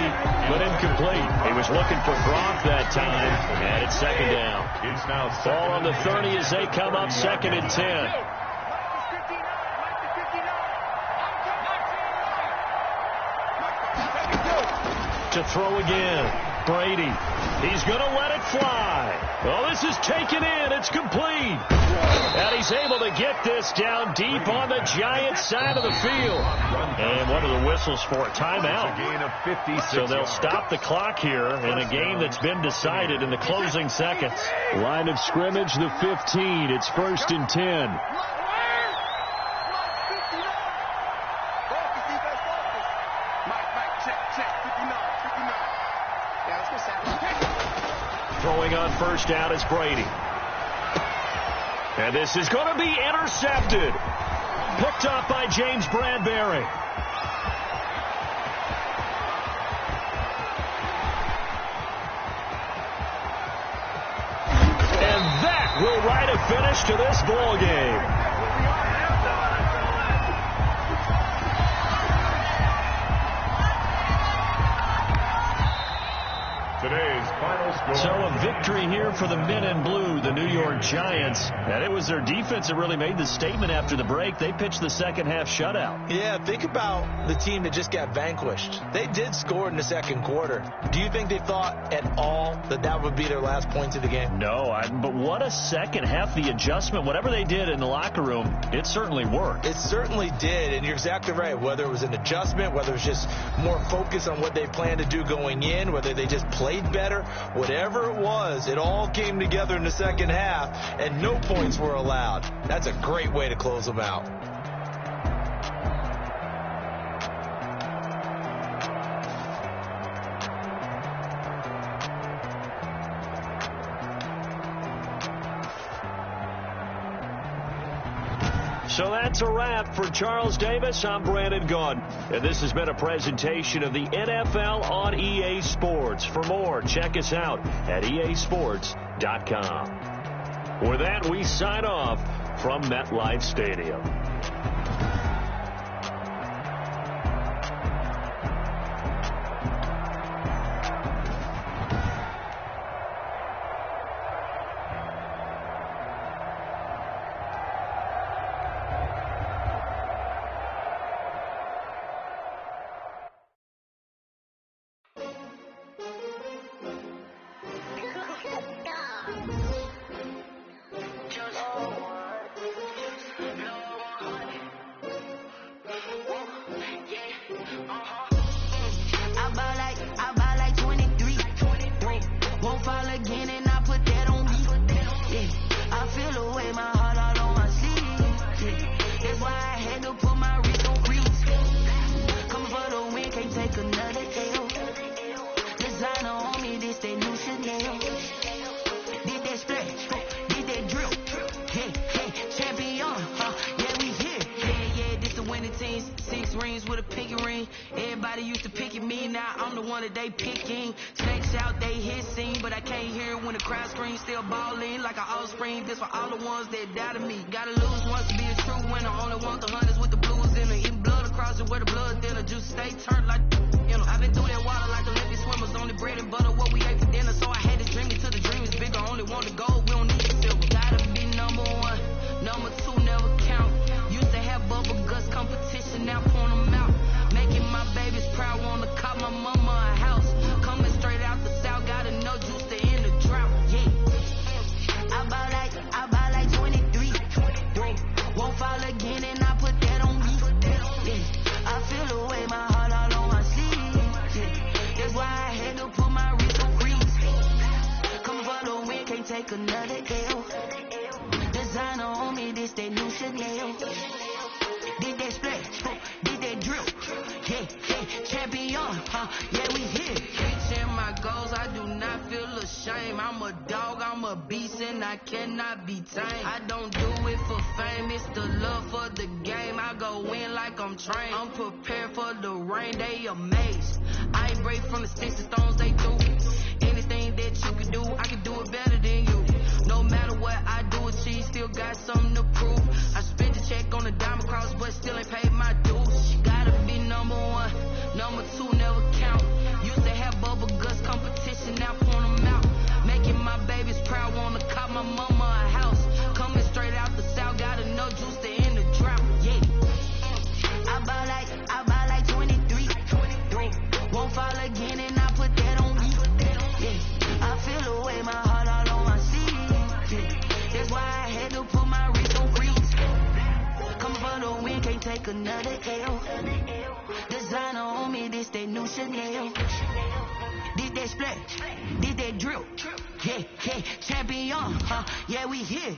but incomplete. He was looking for Gronk that time, and it's 2nd down. It's now Ball on the 30 as they come up 2nd and 10. To throw again. Brady. He's going to let it fly. Well, this is taken in. It's complete. And he's able to get this down deep on the Giants side of the field. And what are the whistles for? Timeout. A gain of 56. So they'll stop the clock here in a game that's been decided in the closing seconds. Line of scrimmage, the 15. It's 1st and 10. Throwing on first down is Brady. And this is going to be intercepted. Picked up by James Bradbury. And that will write a finish to this ball game. Today's final score. So a victory here for the men in blue, the New York Giants. And it was their defense that really made the statement after the break. They pitched the second half shutout. Yeah, think about the team that just got vanquished. They did score in the second quarter. Do you think they thought at all that that would be their last points of the game? No, but what a second half. The adjustment, whatever they did in the locker room, it certainly worked. It certainly did, and you're exactly right. Whether it was an adjustment, whether it was just more focus on what they planned to do going in, whether they just played better, whatever it was, it all came together in the second half, and no points were allowed. That's a great way to close them out. So that's a wrap for Charles Davis. I'm Brandon Gaudin, and this has been a presentation of the NFL on EA Sports. For more, check us out at easports.com. With that, we sign off from MetLife Stadium. Just me. Everybody used to pick at me, now I'm the one that they picking. Snakes out, they hissing, but I can't hear when the crowd screams. Still balling like an offspring. This for all the ones that doubted me. Gotta lose once to be a true winner. Only want the hunters with the blues in it. Eating blood across it where the blood thinner. Juice stay turned like, you know. I've been through that water like Olympic swimmers. Only bread and butter, what we ate for dinner. So I had to dream it till the dream is bigger. Only want the gold, we don't need the silver. Gotta be number one, number two never count. Used to have bubble guts competition, now point them out. Making my babies proud, wanna call my mama a house. Coming straight out the south, gotta know juice to end the drought. Yeah, I buy like 23. Won't fall again, and I put that on me. Yeah, I feel the way, my heart all on my sleeve. Yeah, that's why I had to put my wrist on freeze. Come for the win, can't take another L. Designer on me, this that new Chanel. Did that splash, did that drill. Yeah, champion, yeah, we here. Reaching my goals, I do not feel ashamed. I'm a dog, I'm a beast, and I cannot be tamed. I don't do it for fame, it's the love for the game. I go in like I'm trained. I'm prepared for the rain, they amazed. I ain't break from the sticks and stones they do. Anything that you can do, I can do it better than you. No matter what I do, achieve, still got something to prove. I spent the check on the diamond cross, but still ain't paid my dues. Gotta be number one, number two never count. Used to have bubble guts competition, now point them out. Making my babies proud, wanna call my mama a house. Coming straight out the south, gotta know juice to end the drought. Yeah, I buy like 23. Won't fall again, and I put that on me. Yeah, I feel the way, my heart all on my sleeve. Yeah, that's why I had to put my wrist on freeze. Come for the win, can't take another L. Designer on me, this that new Chanel. Did that splash, did that drill. Yeah, champion, yeah, we here.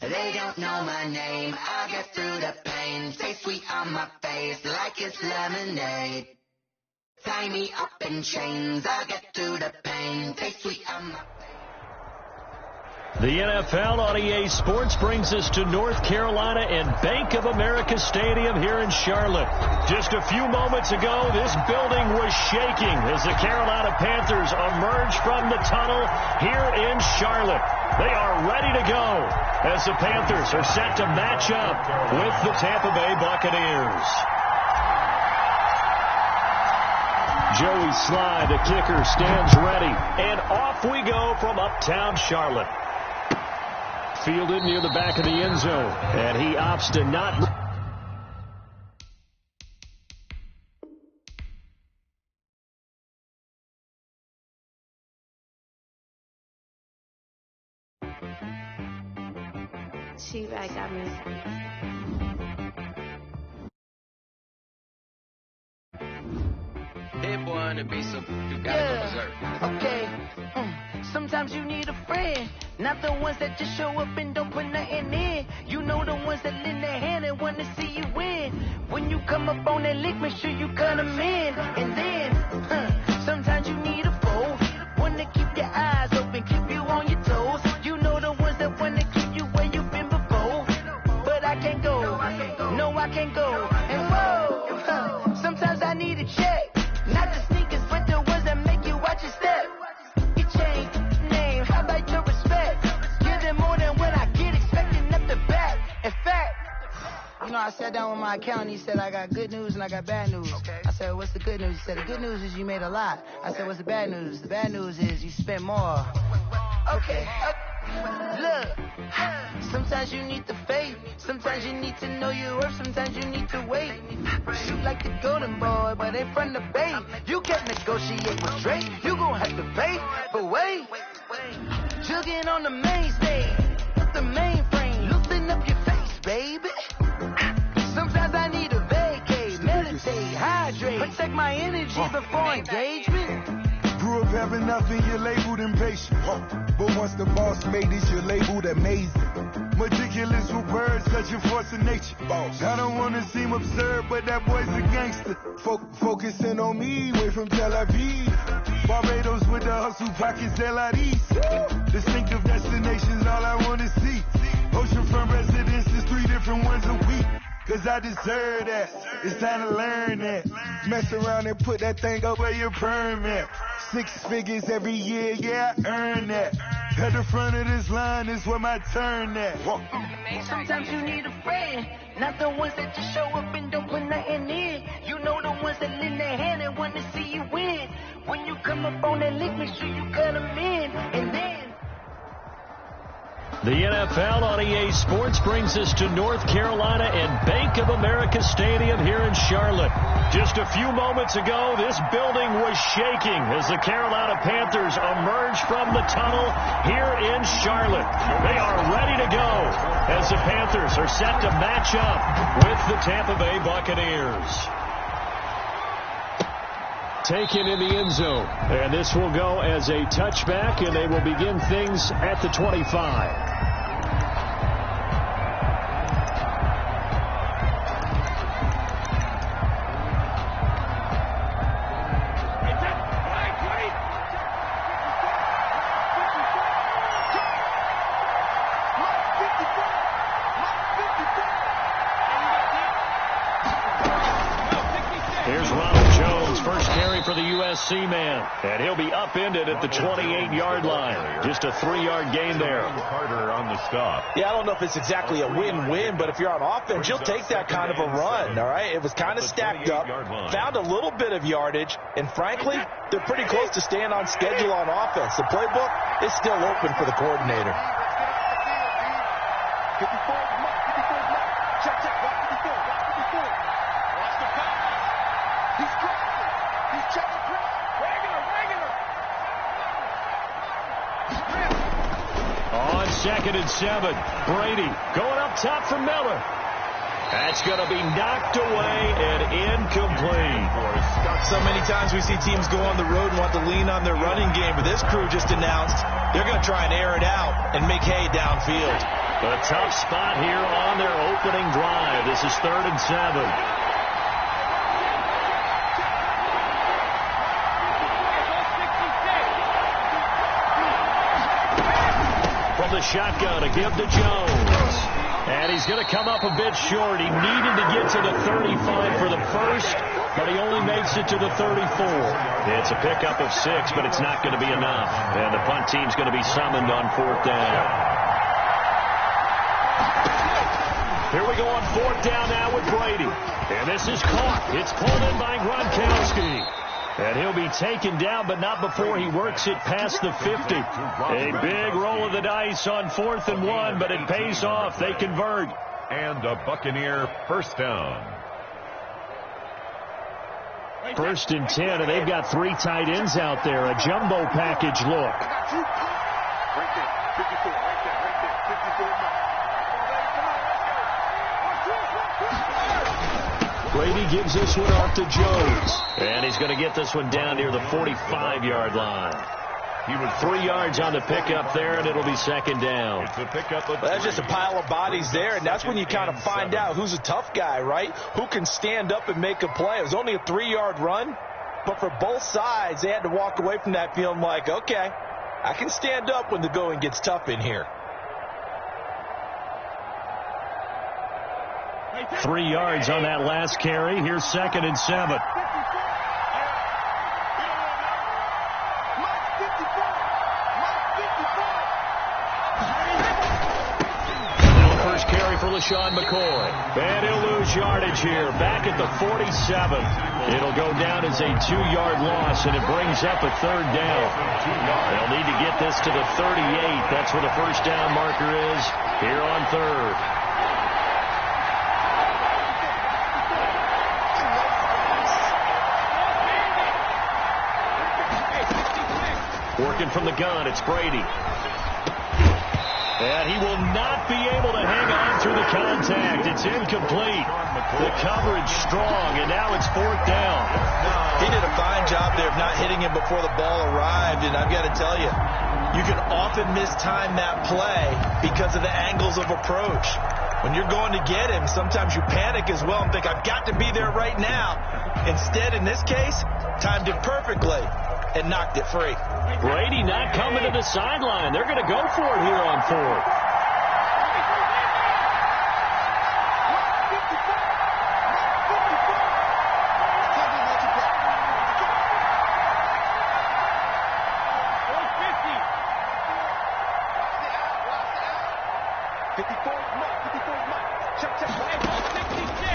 They don't know my name, I get through the pain. Stay sweet on my face like it's lemonade. Tie me up in chains, I get through the pain. Stay sweet on my face. The NFL on EA Sports brings us to North Carolina and Bank of America Stadium here in Charlotte. Just a few moments ago, this building was shaking as the Carolina Panthers emerged from the tunnel here in Charlotte. They are ready to go as the Panthers are set to match up with the Tampa Bay Buccaneers. Joey Sly, the kicker, stands ready. And off we go from uptown Charlotte. Fielded near the back of the end zone. And he opts to not... She like I miss Hit boy on the beat, so you gotta go berserk. Okay. Sometimes you need a friend, not the ones that just show up and don't put nothing in. You know the ones that lend their hand and want to see you win. When you come up on that lick, make sure you cut them in. And then, sometimes you need a foe, one to keep your eyes open, keep you on your toes. You know the ones that want to keep you where you've been before. But I can't go, no I can't go. And whoa, sometimes I need a check. Not the sneakers, but the ones that make you watch your step. You change name, how about your respect? Give them more than what I get, expecting up the back. In fact, you know, I sat down with my accountant. He said, I got good news and I got bad news. Okay. I said, what's the good news? He said, the good news is you made a lot. I said, what's the bad news? The bad news is you spent more. Okay. Look, sometimes you need the faith. Sometimes you need to know your worth. Sometimes you need to wait. Shoot like the golden boy, but in front of the bay. You can't negotiate with Drake. You gon' have to pay. But wait, jugging on the main stage. The mainframe, loosen up your face, baby. Sometimes I need a vacate, meditate, hydrate, protect my energy before engagement. Grew up have enough and you're labeled impatient. But once the boss made it, you're labeled amazing. Meticulous with words, such a force of nature. I don't want to seem absurd, but that boy's a gangster. Focusing on me, way from Tel Aviv. Barbados with the hustle pockets, LIDs. Distinctive destinations, all I want to see. Oceanfront residences, 3 different ones a week. Cause I deserve that. It's time to learn that. Mess around and put that thing up where your permit. 6 figures every year, yeah, I earn that. At the front of this line is where my turn at. Sometimes you need a friend, not the ones that just show up and don't put nothing in. You know the ones that lend their hand and want to see you win. When you come up on that lick, make sure you cut them in. And then the NFL on EA Sports brings us to North Carolina and Bank of America Stadium here in Charlotte. Just a few moments ago, this building was shaking as the Carolina Panthers emerged from the tunnel here in Charlotte. They are ready to go as the Panthers are set to match up with the Tampa Bay Buccaneers. Taken in the end zone. And this will go as a touchback, and they will begin things at the 25. For the USC man, and he'll be upended at the 28-yard line. Just a 3-yard gain there. Carter on the stop. Yeah, I don't know if it's exactly a win-win, but if you're on offense, you'll take that kind of a run, all right? It was kind of stacked up, found a little bit of yardage, and frankly, they're pretty close to staying on schedule on offense. The playbook is still open for the coordinator. On 2nd and 7, Brady going up top for Miller. That's going to be knocked away and incomplete. So many times we see teams go on the road and want to lean on their running game, but this crew just announced they're going to try and air it out and make hay downfield. A tough spot here on their opening drive. This is 3rd and 7. From the shotgun, a give to Jones. And he's going to come up a bit short. He needed to get to the 35 for the first, but he only makes it to the 34. It's a pickup of 6, but it's not going to be enough. And the punt team's going to be summoned on 4th down. Here we go on 4th down now with Brady. And this is caught. It's pulled in by Gronkowski. And he'll be taken down, but not before he works it past the 50. A big roll of the dice on 4th and 1, but it pays off. They convert. And a Buccaneer first down. 1st and 10, and they've got 3 tight ends out there. A jumbo package look. Right there, 54, right there, 54. Brady gives this one off to Jones. And he's going to get this one down near the 45-yard line. He was 3 yards on the pickup there, and it'll be 2nd down. It's a pickup of that's just a pile of bodies there, and that's when you kind of find out who's a tough guy, right? Who can stand up and make a play. It was only a 3-yard run, but for both sides, they had to walk away from that feeling like, okay, I can stand up when the going gets tough in here. 3 yards on that last carry. Here's 2nd and 7. Now first carry for LaShawn McCoy. And he'll lose yardage here. Back at the 47. It'll go down as a 2-yard loss, and it brings up a 3rd down. They'll need to get this to the 38. That's where the first down marker is here on 3rd. Working from the gun, it's Brady. And he will not be able to hang on through the contact. It's incomplete. The coverage strong, and now it's 4th down. He did a fine job there of not hitting him before the ball arrived, and I've got to tell you, you can often mistime that play because of the angles of approach. When you're going to get him, sometimes you panic as well and think, I've got to be there right now. Instead, in this case, timed it perfectly and knocked it free. Brady not coming to the sideline. They're going to go for it here on 4th.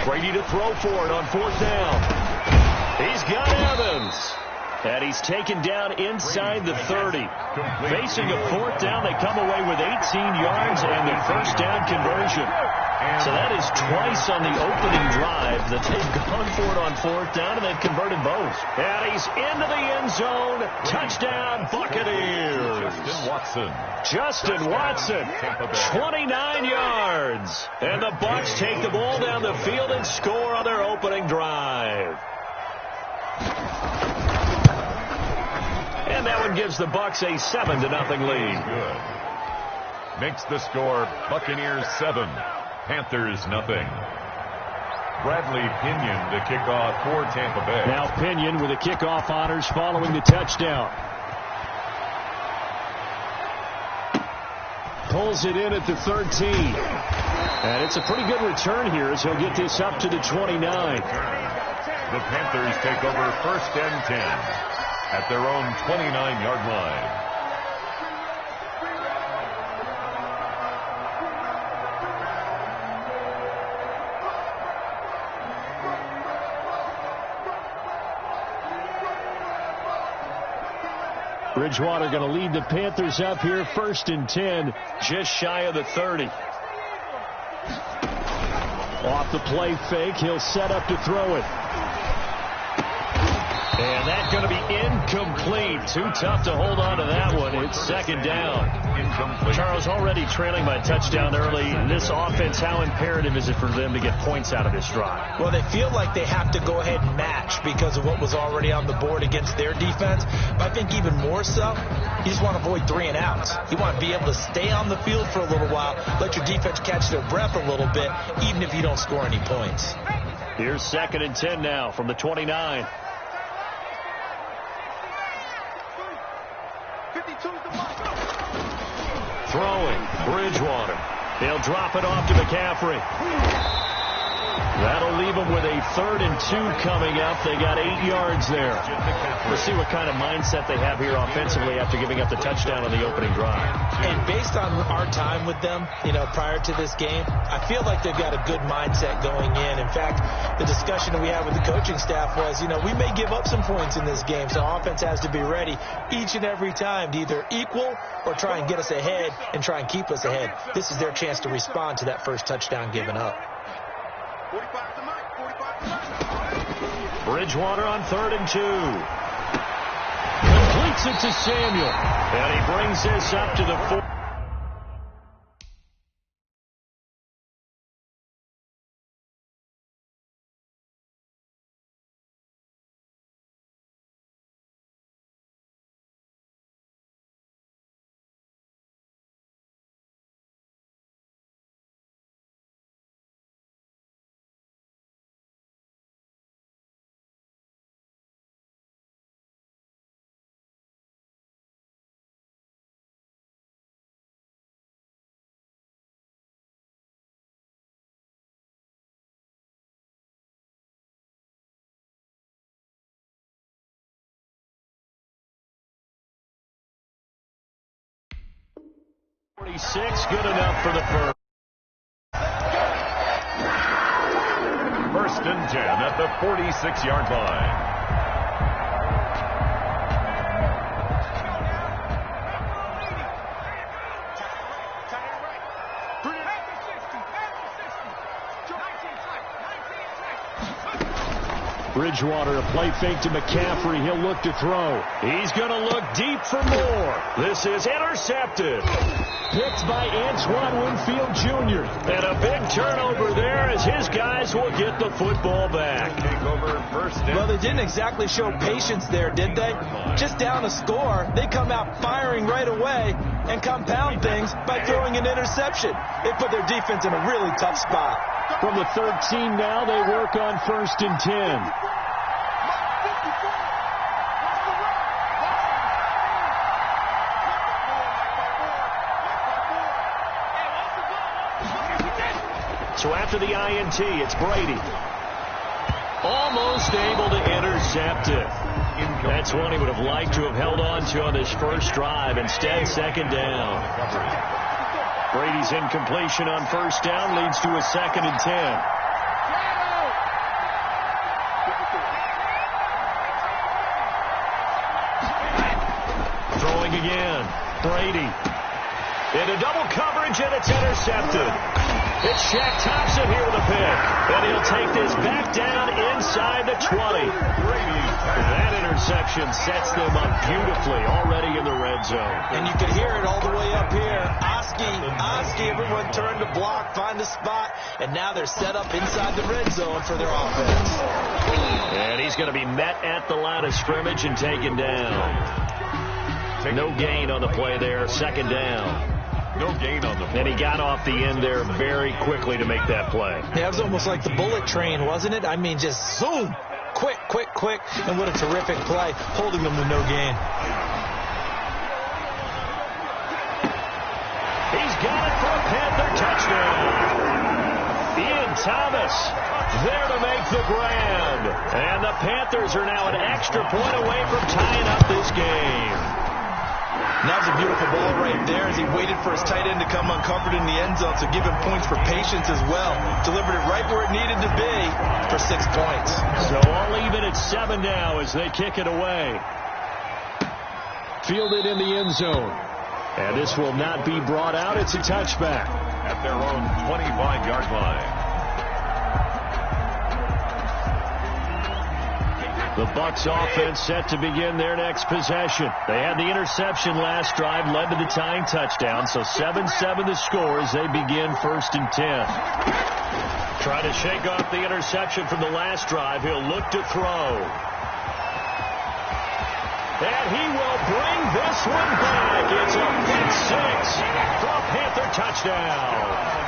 Brady to throw for it on 4th down. He's got Evans. And he's taken down inside the 30. Facing a 4th down, they come away with 18 yards and their first down conversion. So that is twice on the opening drive that they've gone for it on 4th down, and they've converted both. And he's into the end zone. Touchdown, Buccaneers. Justin Watson, 29 yards. And the Bucs take the ball down the field and score on their opening drive. And that one gives the Bucs a 7-0 lead. Good. Makes the score Buccaneers 7, Panthers 0. Bradley Pinion to kick off for Tampa Bay. Now Pinion with the kickoff honors following the touchdown. Pulls it in at the 13. And it's a pretty good return here as he'll get this up to the 29. The Panthers take over 1st and 10 at their own 29-yard line. Bridgewater going to lead the Panthers up here, 1st and 10, just shy of the 30. Off the play fake, he'll set up to throw it. And that's going to be incomplete. Too tough to hold on to that one. It's 2nd down. Incomplete. Charles, already trailing by a touchdown early. This offense, how imperative is it for them to get points out of this drive? Well, they feel like they have to go ahead and match because of what was already on the board against their defense. But I think even more so, you just want to avoid 3 and outs. You want to be able to stay on the field for a little while, let your defense catch their breath a little bit, even if you don't score any points. Here's 2nd and 10 now from the 29. Throwing, Bridgewater. They'll drop it off to McCaffrey. That'll leave them with a 3rd and 2 coming up. They got 8 yards there. We'll see what kind of mindset they have here offensively after giving up the touchdown on the opening drive. And based on our time with them, prior to this game, I feel like they've got a good mindset going in. In fact, the discussion that we had with the coaching staff was, we may give up some points in this game, so offense has to be ready each and every time to either equal or try and get us ahead and try and keep us ahead. This is their chance to respond to that first touchdown given up. Bridgewater on 3rd and 2. Completes it to Samuel. And he brings this up to the 4. Good enough for the first. 1st and 10 at the 46-yard line. Bridgewater, a play fake to McCaffrey. He'll look to throw. He's going to look deep for more. This is intercepted. Picked by Antoine Winfield Jr. And a big turnover there as his guys will get the football back. Well, they didn't exactly show patience there, did they? Just down a score, they come out firing right away and compound things by throwing an interception. They put their defense in a really tough spot. From the 13 now, they work on 1st and 10. So after the INT, it's Brady. Almost able to intercept it. That's one he would have liked to have held on to on this first drive. Instead, 2nd down. Brady's incompletion on 1st down leads to a 2nd and 10. Throwing again. Brady. Into double coverage, and it's intercepted. It's Shaq Thompson here with a pick. And he'll take this back down inside the 20. That interception sets them up beautifully already in the red zone. And you can hear it all the way up here. Oski, everyone turned to block, find the spot, and now they're set up inside the red zone for their offense. And he's going to be met at the line of scrimmage and taken down. No gain on the play there, 2nd down. No gain on the play. And he got off the end there very quickly to make that play. Yeah, it was almost like the bullet train, wasn't it? I mean, just zoom. Quick. And what a terrific play, holding them to no gain. He's got it for a Panther touchdown. Ian Thomas there to make the grab. And the Panthers are now an extra point away from tying up this game. That was a beautiful ball right there as he waited for his tight end to come uncovered in the end zone, so give him points for patience as well. Delivered it right where it needed to be for 6 points. So all even at 7 now as they kick it away. Fielded in the end zone. And this will not be brought out. It's a touchback. At their own 25-yard line. The Bucs offense set to begin their next possession. They had the interception last drive, led to the tying touchdown, so 7-7 the score as they begin 1st and 10. Trying to shake off the interception from the last drive. He'll look to throw. And he will bring this one back. It's a pick 6 for a Panther touchdown.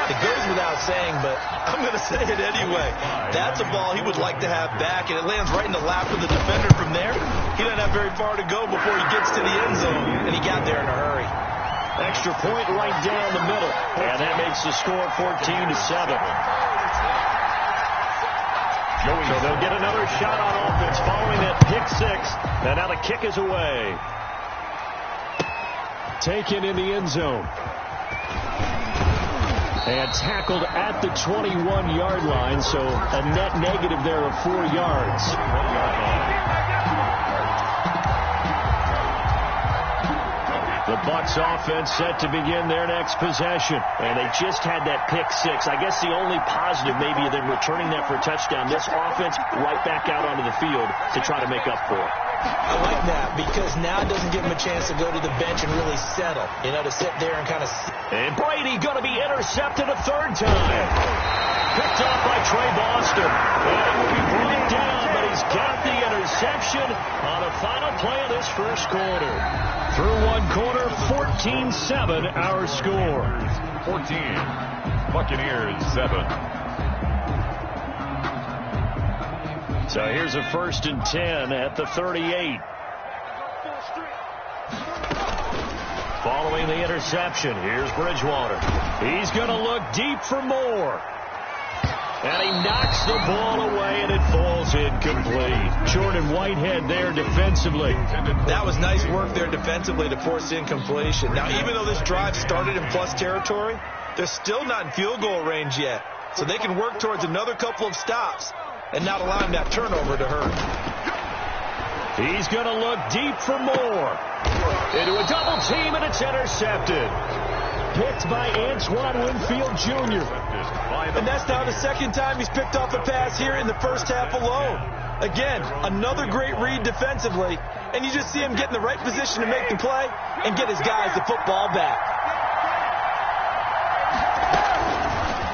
It goes without saying, but I'm going to say it anyway. That's a ball he would like to have back, and it lands right in the lap of the defender from there. He doesn't have very far to go before he gets to the end zone, and he got there in a hurry. Extra point right down the middle, and that makes the score 14-7. So they'll get another shot on offense following that pick 6, and now the kick is away. Taken in the end zone. And tackled at the 21-yard line, so a net negative there of 4 yards. The Bucs offense set to begin their next possession. And they just had that pick 6. I guess the only positive maybe of them returning that for a touchdown. This offense right back out onto the field to try to make up for it. I like that because now it doesn't give him a chance to go to the bench and really settle, you know, to sit there and kind of... And Brady going to be intercepted a 3rd time. Picked off by Trey Boston. And it will be brought down, but he's got the interception on the final play of this first quarter. Through 1 quarter, 14-7 our score. 14. Buccaneers 7. So here's a 1st and 10 at the 38. Following the interception, here's Bridgewater. He's going to look deep for more. And he knocks the ball away, and it falls incomplete. Jordan Whitehead there defensively. That was nice work there defensively to force incompletion. Now, even though this drive started in plus territory, they're still not in field goal range yet. So they can work towards another couple of stops and not allowing that turnover to hurt. He's going to look deep for more. Into a double team, and it's intercepted. picked by Antoine Winfield Jr. And that's now the second time he's picked off a pass here in the first half alone. Again, another great read defensively, and you just see him get in the right position to make the play and get his guys the football back.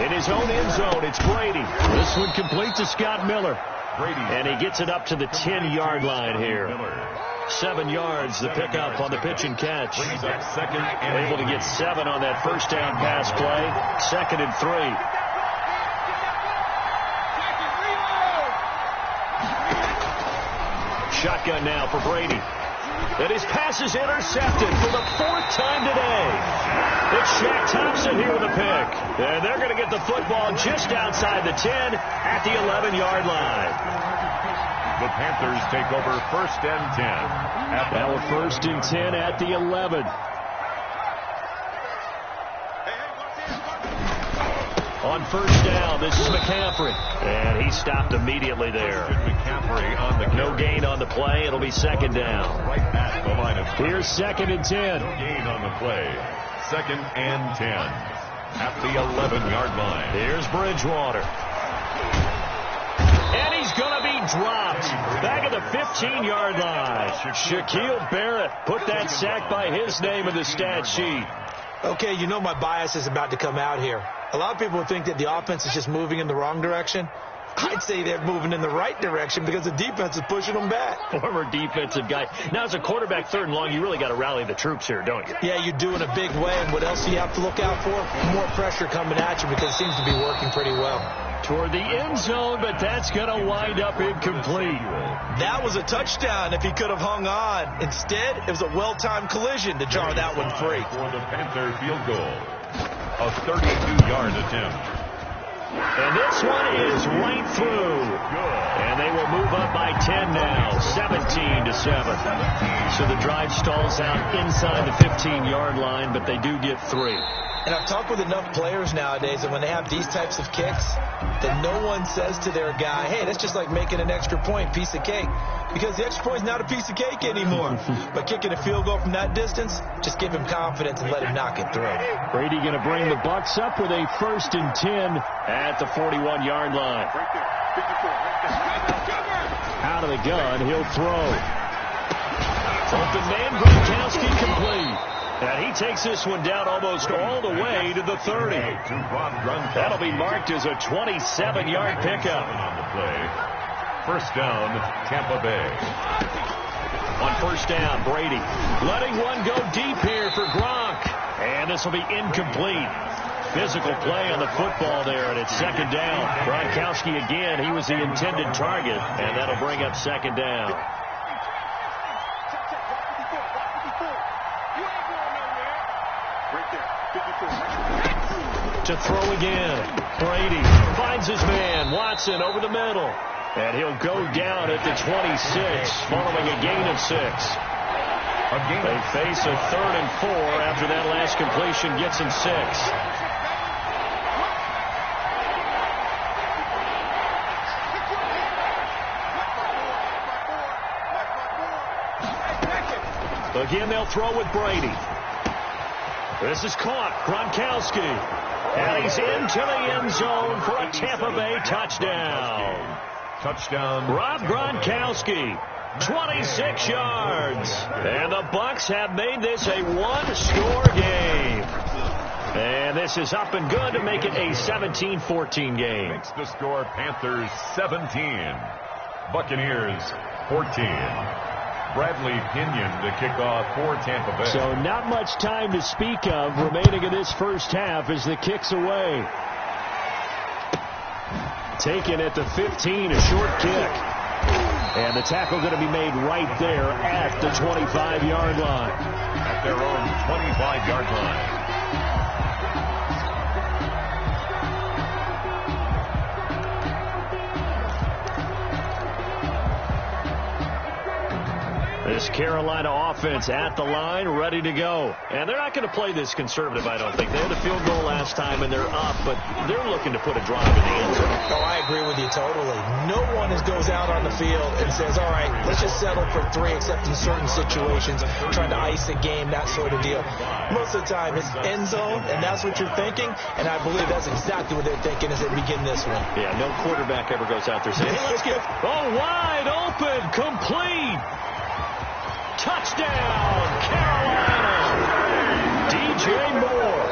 In his own end zone, it's Brady. This one complete to Scott Miller. And he gets it up to the 10-yard line here. 7 yards, the pickup on the pitch and catch. Able to get 7 on that first down pass play. 2nd and 3. Shotgun now for Brady. And his pass is intercepted for the 4th time today. It's Shaq Thompson here with a pick. And they're going to get the football just outside the 10 at the 11-yard line. The Panthers take over 1st and 10. Now 1st and 10 at the 11. On 1st down, this is McCaffrey. And he stopped immediately there. McCaffrey on the no gain on the play. It'll be 2nd down. Right at the line of scrimmage. Here's 2nd and 10. No gain on the play. 2nd and 10 at the 11-yard line. Here's Bridgewater. And he's going to be dropped back at the 15-yard line. Shaquille Barrett put that sack by his name in the stat sheet. Okay, you know my bias is about to come out here. A lot of people would think that the offense is just moving in the wrong direction. I'd say they're moving in the right direction because the defense is pushing them back. Former defensive guy. Now, as a quarterback 3rd and long, you really got to rally the troops here, don't you? Yeah, you do in a big way. And what else do you have to look out for? More pressure coming at you because it seems to be working pretty well. Toward the end zone, but that's going to wind up incomplete. That was a touchdown if he could have hung on. Instead, it was a well-timed collision to jar that one free. For the Panther field goal, a 32-yard attempt. And this one is right through. And they will move up by 10 now, 17-7. So the drive stalls out inside the 15-yard line, but they do get 3. And I've talked with enough players nowadays that when they have these types of kicks, that no one says to their guy, hey, that's just like making an extra point, piece of cake. Because the extra point is not a piece of cake anymore. But kicking a field goal from that distance, just give him confidence and let him knock it through. Brady going to bring the Bucs up with a 1st and 10 at the 41-yard line. Out of the gun, he'll throw. Open man, Gronkowski complete. And he takes this one down almost all the way to the 30. That'll be marked as a 27-yard pickup. On the play. 1st down, Tampa Bay. On 1st down, Brady letting one go deep here for Gronk. And this will be incomplete. Physical play on the football there, and it's 2nd down. Gronkowski again, he was the intended target, and that'll bring up 2nd down. To throw again. Brady finds his man. Watson over the middle. And he'll go down at the 26 following a gain of 6. They face a 3rd and 4 after that last completion gets him 6. Again, they'll throw with Brady. This is caught. Gronkowski. And he's into the end zone for a Tampa Bay touchdown. Touchdown. Rob Gronkowski, 26 yards. And the Bucs have made this a one-score game. And this is up and good to make it a 17-14 game. Makes the score Panthers 17, Buccaneers 14. Bradley Pinion to kick off for Tampa Bay. So not much time to speak of remaining in this first half as the kick's away. Taken at the 15, a short kick. And the tackle going to be made right there at the 25-yard line. At their own 25-yard line. This Carolina offense at the line, ready to go. And they're not going to play this conservative, I don't think. They had a field goal last time, and they're up, but they're looking to put a drive in the end zone. Oh, I agree with you totally. No one goes out on the field and says, all right, let's just settle for 3, except in certain situations, trying to ice a game, that sort of deal. Most of the time, it's end zone, and that's what you're thinking, and I believe that's exactly what they're thinking as they begin this one. Yeah, no quarterback ever goes out there saying, hey, let's get, wide open, complete. Touchdown, Carolina. DJ Moore,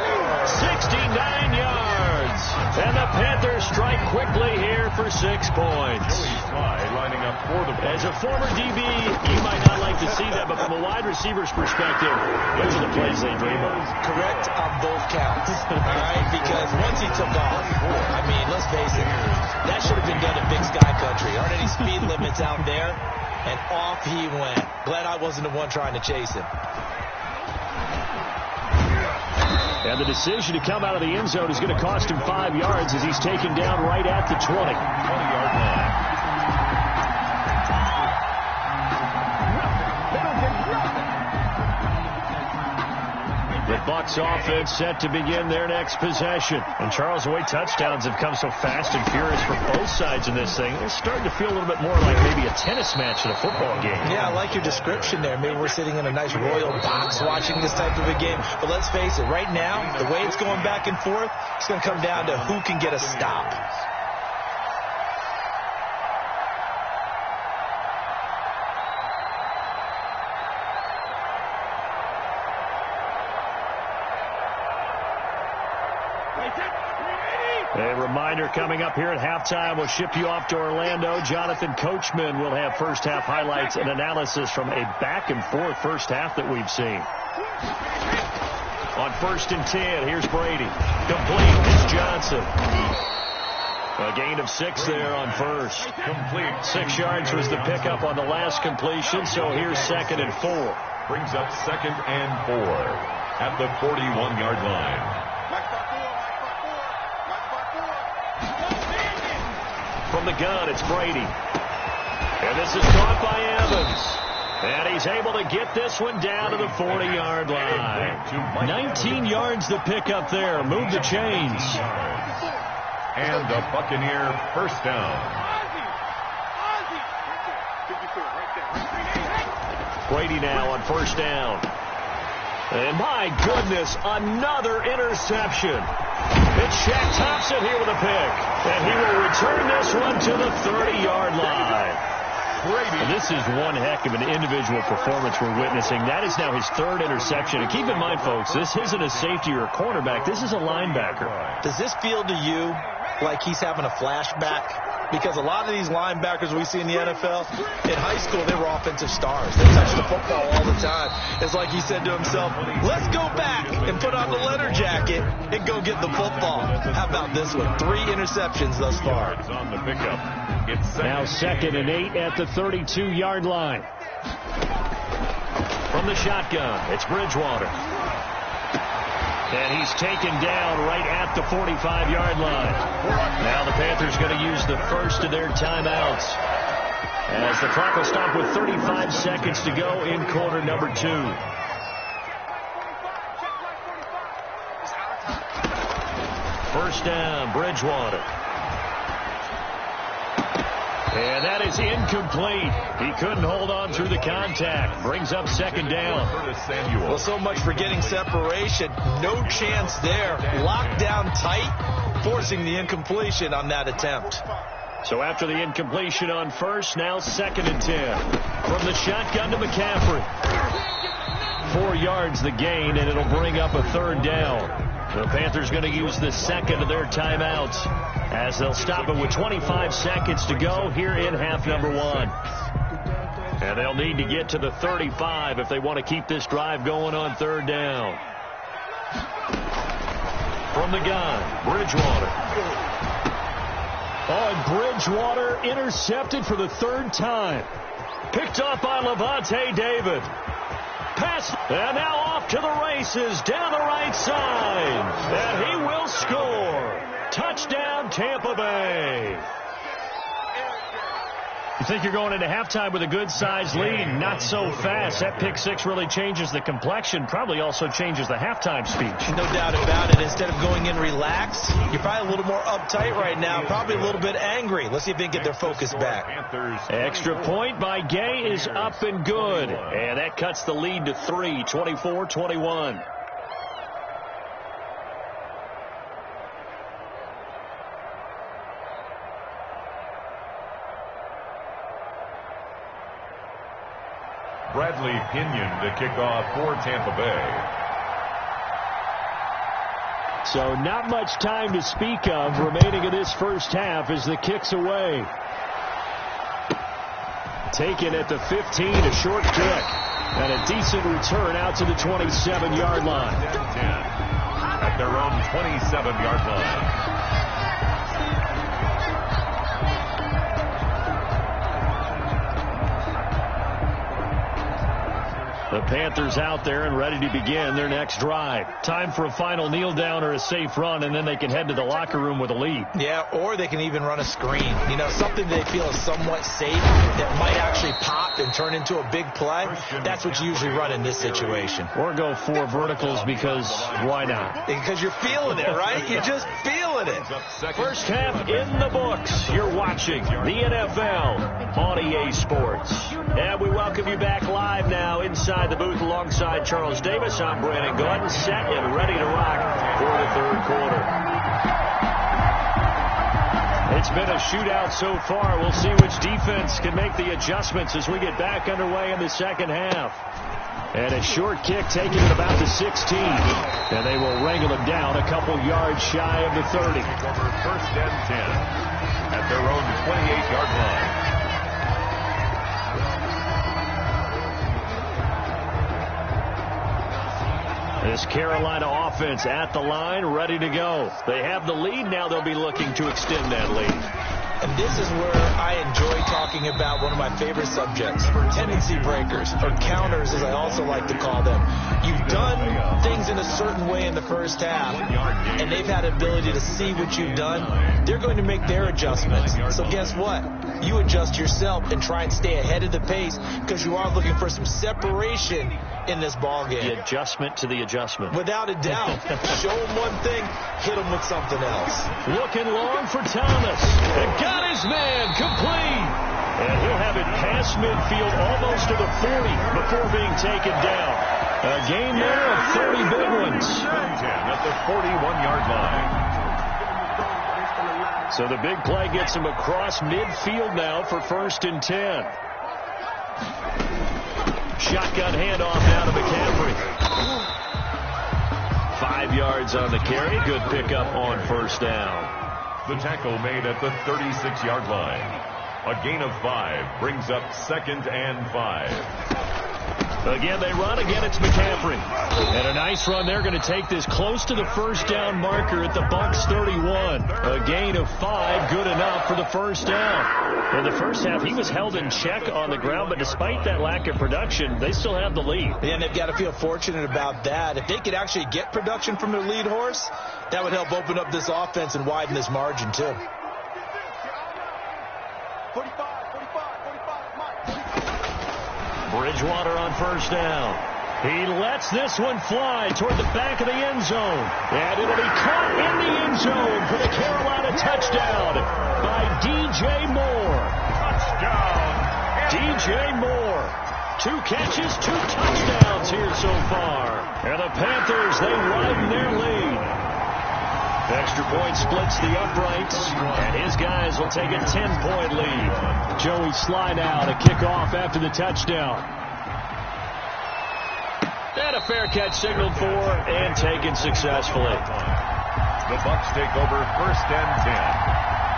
69 yards. And the Panthers strike quickly here for 6 points. Lining up for the As a former DB, you might not like to see that, but from a wide receiver's perspective, those are the plays they dream of. Correct on both counts. All right, because once he took off, I mean, let's face it, that should have been done in Big Sky Country. Aren't any speed limits out there? And off he went. Glad I wasn't the one trying to chase him. And the decision to come out of the end zone is going to cost him 5 yards as he's taken down right at the 20-yard line. The Bucs offense set to begin their next possession. And Charles, the way touchdowns have come so fast and furious for both sides in this thing, it's starting to feel a little bit more like maybe a tennis match in a football game. Yeah, I like your description there. Maybe we're sitting in a nice royal box watching this type of a game. But let's face it, right now, the way it's going back and forth, it's going to come down to who can get a stop. A reminder coming up here at halftime, we'll ship you off to Orlando. Jonathan Coachman will have first half highlights and analysis from a back and forth first half that we've seen. On 1st and 10, here's Brady. Complete. It's Johnson. A gain of 6 there on first. complete. 6 yards was the pickup on the last completion, so here's 2nd and 4. Brings up 2nd and 4 at the 41-yard line. From the gun, it's Brady. And this is caught by Evans. And he's able to get this one down to the 40-yard line. 19 yards the pickup there. Move the chains. And the Buccaneer first down. Brady now on first down. And my goodness, another interception. It's Shaq Thompson here with a pick. And he will return this one to the 30-yard line. And this is one heck of an individual performance we're witnessing. That is now his 3rd interception. And keep in mind, folks, this isn't a safety or a cornerback. This is a linebacker. Does this feel to you like he's having a flashback? Because a lot of these linebackers we see in the NFL, in high school, they were offensive stars. They touched the football all the time. It's like he said to himself, let's go back and put on the leather jacket and go get the football. How about this one? 3 interceptions thus far. On the pickup. It's Now 2nd and 8 at the 32-yard line. From the shotgun, it's Bridgewater. And he's taken down right at the 45-yard line. Now the Panthers going to use the first of their timeouts, as the clock will stop with 35 seconds to go in quarter number 2. First down, Bridgewater. And that is incomplete. He couldn't hold on through the contact. Brings up 2nd down. Well, so much for getting separation. No chance there. Locked down tight, forcing the incompletion on that attempt. So after the incompletion on first, now 2nd and 10. From the shotgun to McCaffrey. 4 yards the gain, and it'll bring up a 3rd down. The Panthers going to use the 2nd of their timeouts, as they'll stop it with 25 seconds to go here in half number 1. And they'll need to get to the 35 if they want to keep this drive going on 3rd down. From the gun, Bridgewater. Oh, and Bridgewater intercepted for the 3rd time. Picked off by Levante David. Pass, and now off to the races down the right side. And he will score. Touchdown, Tampa Bay. You think you're going into halftime with a good-sized lead? Not so fast. That pick six really changes the complexion, probably also changes the halftime speech. No doubt about it. Instead of going in relaxed, you're probably a little more uptight right now, probably a little bit angry. Let's see if they can get their focus back. Extra point by Gay is up and good. And that cuts the lead to 3, 24-21. Bradley Pinion to kick off for Tampa Bay. So not much time to speak of remaining in this first half as the kick's away. Taken at the 15, a short kick. And a decent return out to the 27-yard line. At their own 27-yard line. The Panthers out there and ready to begin their next drive. Time for a final kneel down or a safe run, and then they can head to the locker room with a lead. Yeah, or they can even run a screen. You know, something they feel is somewhat safe that might actually pop and turn into a big play. That's what you usually run in this situation. Or go 4 verticals because why not? Because you're feeling it, right? You're just feeling it. First half in the books. You're watching the NFL on EA Sports. And we welcome you back live now inside the booth alongside Charles Davis. I'm Brandon Gordon, set and ready to rock for the third quarter. It's been a shootout so far. We'll see which defense can make the adjustments as we get back underway in the second half. And a short kick taken at about the 16. And they will wrangle him down a couple yards shy of the 30. First and 10 at their own 28-yard line. This Carolina offense at the line, ready to go. They have the lead. Now they'll be looking to extend that lead. And this is where I enjoy talking about one of my favorite subjects, tendency breakers, or counters as I also like to call them. You've done things in a certain way in the first half, and they've had the ability to see what you've done. They're going to make their adjustments. So guess what? You adjust yourself and try and stay ahead of the pace because you are looking for some separation in this ball game. The adjustment to the adjustment. Without a doubt. Show them one thing, hit them with something else. Looking long for Thomas. And got his man complete. And he'll have it past midfield almost to the 40 before being taken down. A gain there of 30 big ones. At the 41-yard line. So the big play gets him across midfield now for 1st and 10. Shotgun handoff now to McCaffrey. 5 yards on the carry. Good pickup on 1st down. The tackle made at the 36-yard line. A gain of 5 brings up 2nd and 5. Again, they run. Again, it's McCaffrey. And a nice run. They're going to take this close to the 1st down marker at the Bucs 31. A gain of 5, good enough for the 1st down. In the first half, he was held in check on the ground, but despite that lack of production, they still have the lead. And they've got to feel fortunate about that. If they could actually get production from their lead horse, that would help open up this offense and widen this margin, too. Bridgewater on 1st down. He lets this one fly toward the back of the end zone. And it'll be caught in the end zone for the Carolina touchdown by DJ Moore. Touchdown. DJ Moore. 2 catches, 2 touchdowns here so far. And the Panthers, they widen their lead. Extra point splits the uprights, and his guys will take a 10-point lead. Joey Sly now to kick off after the touchdown. And a fair catch signaled for and taken successfully. The Bucs take over 1st and 10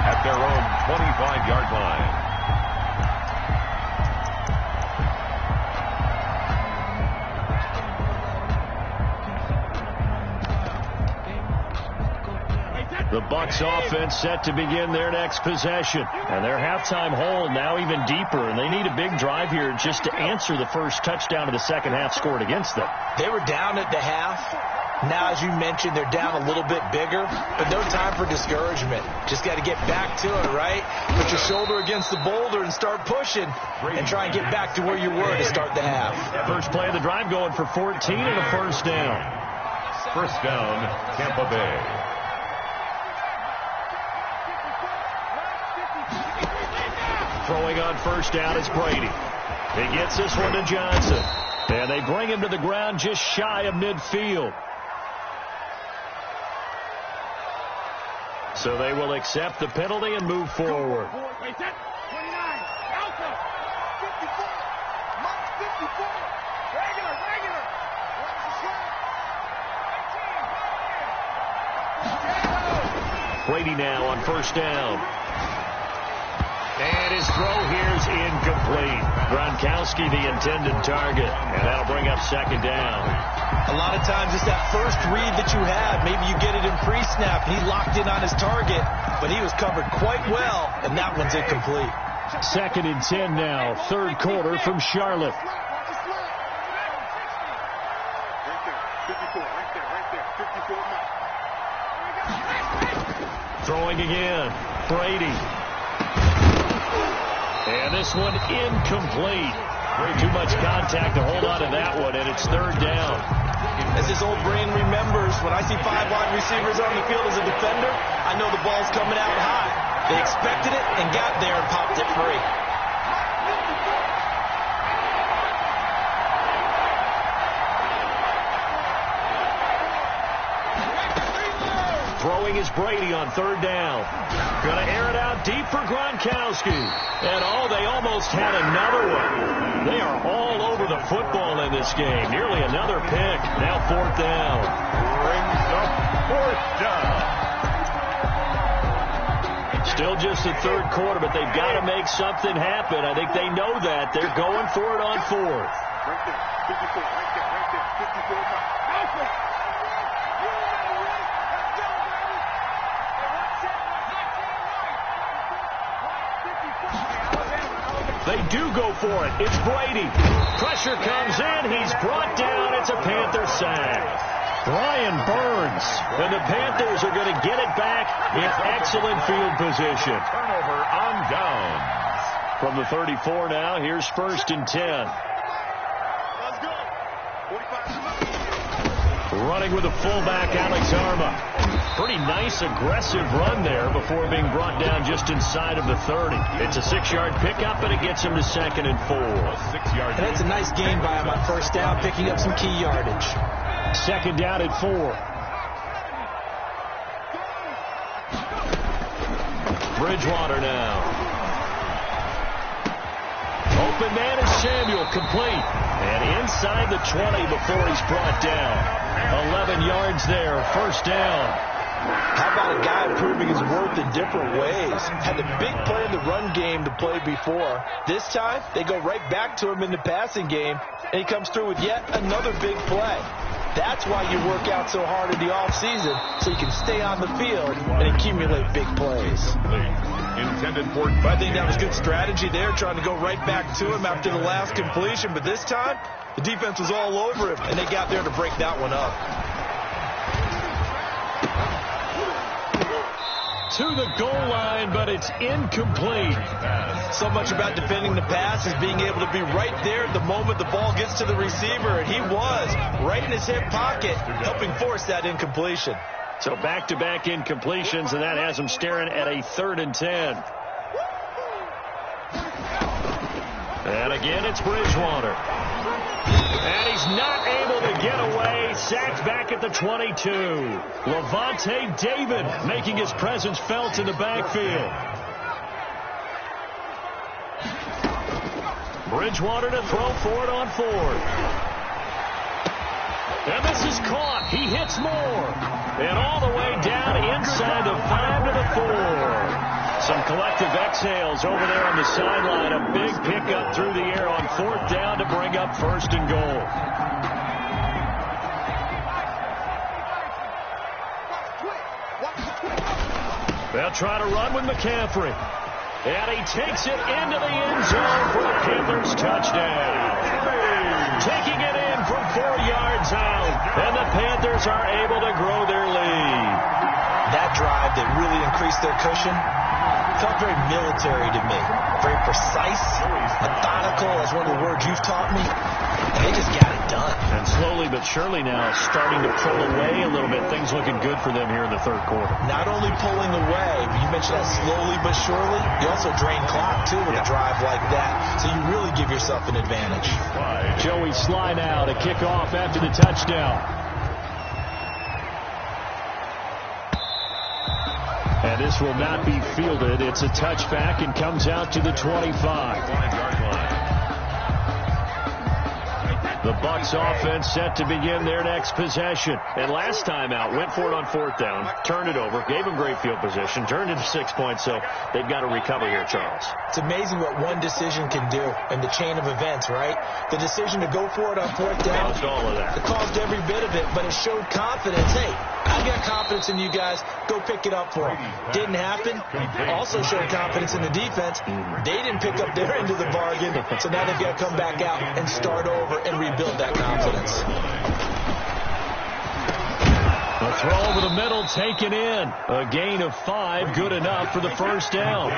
at their own 25-yard line. The Bucs offense set to begin their next possession. And their halftime hole now even deeper. And they need a big drive here just to answer the first touchdown of the second half scored against them. They were down at the half. Now, as you mentioned, they're down a little bit bigger, but no time for discouragement. Just got to get back to it, right? Put your shoulder against the boulder and start pushing and try and get back to where you were to start the half. First play of the drive going for 14 and a first down. First down, Tampa Bay. Throwing on first down is Brady. He gets this one to Johnson. And they bring him to the ground just shy of midfield. So they will accept the penalty and move forward. Wait, that 29. Alpha. 54. Mark 54. Regular. What's the Brady now on first down. And his throw here is incomplete. Gronkowski the intended target. And that'll bring up second down. A lot of times it's that first read that you have. Maybe you get it in pre-snap and he locked in on his target, but he was covered quite well, and that one's incomplete. Second and 10 now. Third quarter from Charlotte. Right there. 54. Right there. 54 mark. Throwing again. Brady. And this one incomplete. Way too much contact to hold on to that one, and it's third down. As his old brain remembers, when I see 5 wide receivers on the field as a defender, I know the ball's coming out high. They expected it and got there and popped it free. Throwing is Brady on third down. Going to air it out deep for Gronkowski. And they almost had another one. They are all over the football in this game. Nearly another pick. Now fourth down. Brings up fourth down. Still just the third quarter, but they've got to make something happen. I think they know that. They're going for it on fourth. Right there. 54. Right there. 54 mark. Alpha. They do go for it. It's Brady. Pressure comes in. He's brought down. It's a Panther sack. Brian Burns. And the Panthers are going to get it back in excellent field position. Turnover on downs. From the 34 now, here's first and 10. Let's go. 45. Running with the fullback, Alex Arma. Pretty nice, aggressive run there before being brought down just inside of the 30. It's a 6-yard pickup, and it gets him to second and 4. 6-yard. And it's a nice gain by him on first down, picking up some key yardage. Second down at 4. Bridgewater now. Open man is Samuel, complete. And inside the 20 before he's brought down. 11 yards there, first down. How about a guy proving his worth in different ways? Had a big play in the run game to play before. This time, they go right back to him in the passing game, and he comes through with yet another big play. That's why you work out so hard in the offseason, so you can stay on the field and accumulate big plays. Intended for. I think that was good strategy there, trying to go right back to him after the last completion. But this time, the defense was all over him, and they got there to break that one up. To the goal line, but it's incomplete. So much about defending the pass is being able to be right there at the moment the ball gets to the receiver, and he was right in his hip pocket, helping force that incompletion. So back-to-back incompletions, and that has him staring at a 3rd and 10. And again, it's Bridgewater. And he's not able to get away. Sacked back at the 22. Levante David making his presence felt in the backfield. Bridgewater to throw for it on 4th. And this is caught. He hits more. And all the way down inside the 5 to the 4. Some collective exhales over there on the sideline. A big pickup through the air on 4th down to bring up 1st and goal. They'll try to run with McCaffrey. And he takes it into the end zone for the Panthers touchdown. Taking it in from 4 yards out. And the Panthers are able to grow their lead. That drive that really increased their cushion felt very military to me. Very precise, methodical, that's one of the words you've taught me. And they just got it done. And slowly but surely now starting to pull away a little bit. Things looking good for them here in the third quarter. Not only pulling away, but you mentioned that slowly but surely. You also drain clock, too, with a drive like that. So you really give yourself an advantage. Joey Sly now to kick off after the touchdown. And this will not be fielded. It's a touchback and comes out to the 25-yard line. The Bucs offense set to begin their next possession. And last time out, went for it on fourth down, turned it over, gave them great field position, turned into 6 points, so they've got to recover here, Charles. It's amazing what one decision can do in the chain of events, right? The decision to go for it on fourth down. Caused all of that. It caused every bit of it, but it showed confidence. Hey, I've got confidence in you guys. Go pick it up for them. Didn't happen. Also showed confidence in the defense. They didn't pick up their end of the bargain, so now they've got to come back out and start over and rebuild that confidence. A throw over the middle taken in. A gain of 5, good enough for the first down.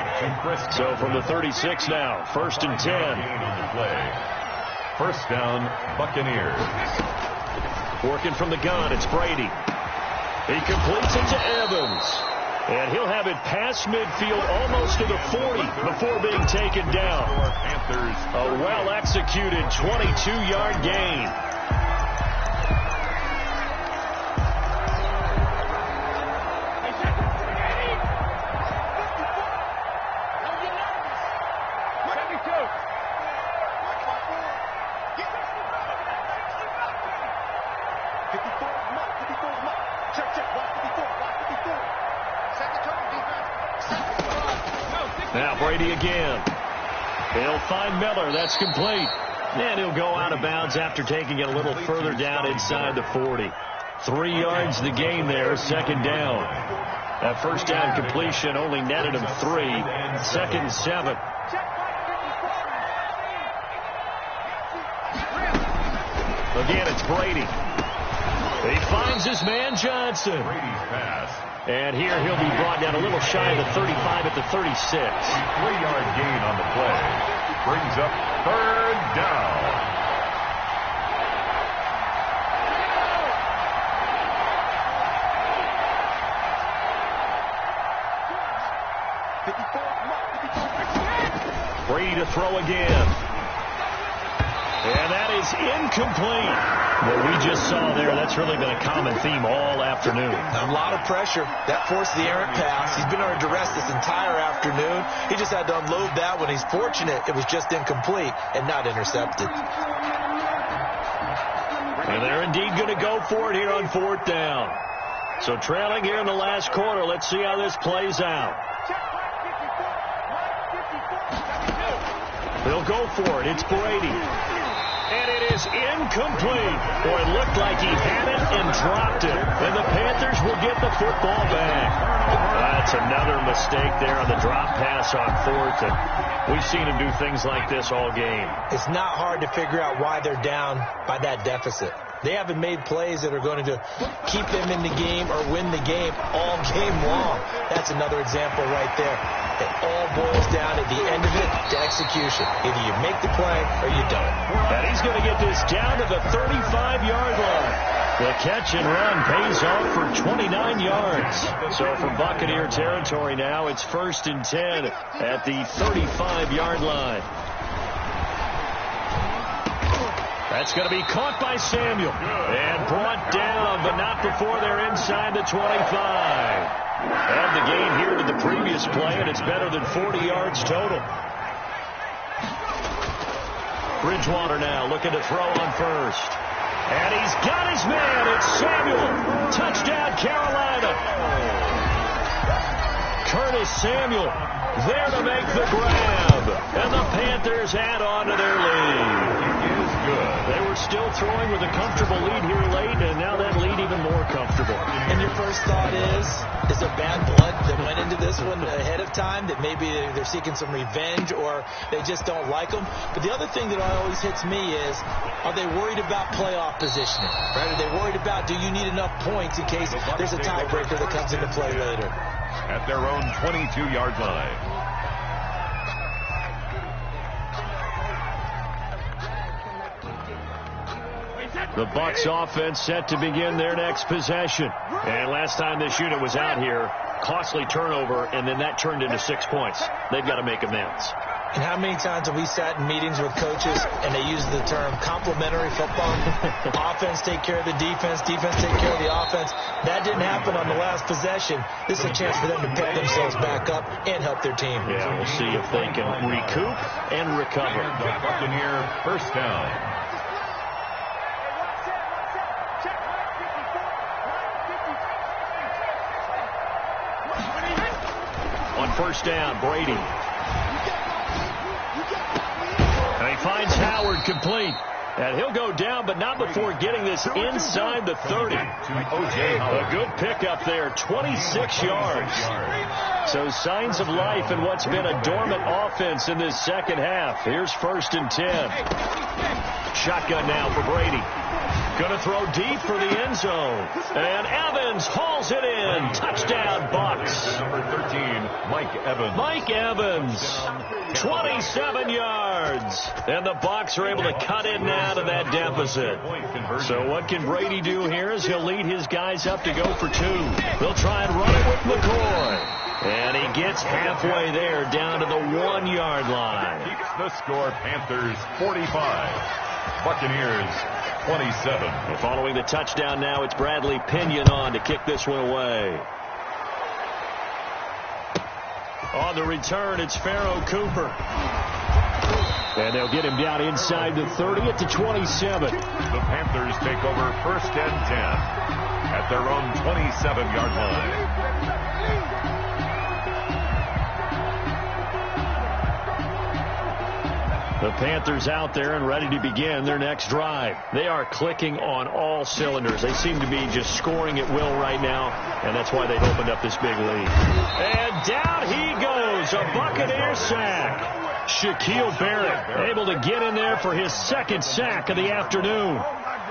So from the 36 now, 1st and 10. First down, Buccaneers. Working from the gun, it's Brady. He completes it to Evans. And he'll have it past midfield almost to the 40 before being taken down. A well-executed 22-yard gain. Now Brady again. He'll find Miller. That's complete. And he'll go out of bounds after taking it a little further down inside the 40. 3 yards the gain there, second down. That first down completion only netted him 3. 2nd and 7. Again, it's Brady. He finds his man Johnson. Brady's pass. And here he'll be brought down a little shy of the 35 at the 36. 3-yard gain on the play. Brings up 3rd down. Brady to throw again. And that is incomplete. What we just saw there, that's really been a common theme all afternoon. A lot of pressure. That forced the errant pass. He's been under duress this entire afternoon. He just had to unload that one. He's fortunate it was just incomplete and not intercepted. And they're indeed going to go for it here on 4th down. So trailing here in the last quarter. Let's see how this plays out. They'll go for it. It's Brady. And it is incomplete. Boy, it looked like he had it and dropped it. And the Panthers will get the football back. That's another mistake there on the drop pass on 4th. And we've seen him do things like this all game. It's not hard to figure out why they're down by that deficit. They haven't made plays that are going to keep them in the game or win the game all game long. That's another example right there. It all boils down at the end of it to execution. Either you make the play or you don't. And he's going to get this down to the 35-yard line. The catch and run pays off for 29 yards. So for Buccaneer territory now, it's 1st and 10 at the 35-yard line. That's going to be caught by Samuel and brought down, but not before they're inside the 25. Add the gain here to the previous play, and it's better than 40 yards total. Bridgewater now looking to throw on 1st. And he's got his man. It's Samuel. Touchdown, Carolina. Curtis Samuel there to make the grab. And the Panthers add on to their lead. It is good. They were still throwing with a comfortable lead here late, and now that lead even more comfortable. And your first thought is there bad blood that went into this one ahead of time, that maybe they're seeking some revenge or they just don't like them? But the other thing that always hits me is, are they worried about playoff positioning? Right? Are they worried about, do you need enough points in case there's a tiebreaker that comes into play later? At their own 22-yard line. The Bucs offense set to begin their next possession. And last time this unit was out here, costly turnover, and then that turned into 6 points. They've got to make amends. And how many times have we sat in meetings with coaches and they use the term complementary football? Offense take care of the defense, defense take care of the offense. That didn't happen on the last possession. This is a chance for them to pick themselves back up and help their team. Yeah, we'll see if they can recoup and recover. Buccaneer first down. On first down, Brady. And he finds Howard complete. And he'll go down, but not before getting this inside the 30. A good pickup there, 26 yards. So signs of life in what's been a dormant offense in this second half. Here's 1st and 10. Shotgun now for Brady. Going to throw deep for the end zone. And Evans hauls it in. Touchdown, Bucs. Number 13, Mike Evans. Mike Evans, 27 yards. And the Bucs are able to cut in now to that deficit. So what can Brady do here is he'll lead his guys up to go for 2. They'll try and run it with McCoy. And he gets halfway there down to the 1-yard line. Keeps the score, Panthers 45. Buccaneers 27. And following the touchdown now, it's Bradley Pinion on to kick this one away. On the return, it's Pharaoh Cooper. And they'll get him down inside the 30 at the 27. The Panthers take over 1st and 10 at their own 27-yard line. The Panthers out there and ready to begin their next drive. They are clicking on all cylinders. They seem to be just scoring at will right now, and that's why they've opened up this big lead. And down he goes, a Buccaneer sack. Shaquille Barrett able to get in there for his 2nd sack of the afternoon.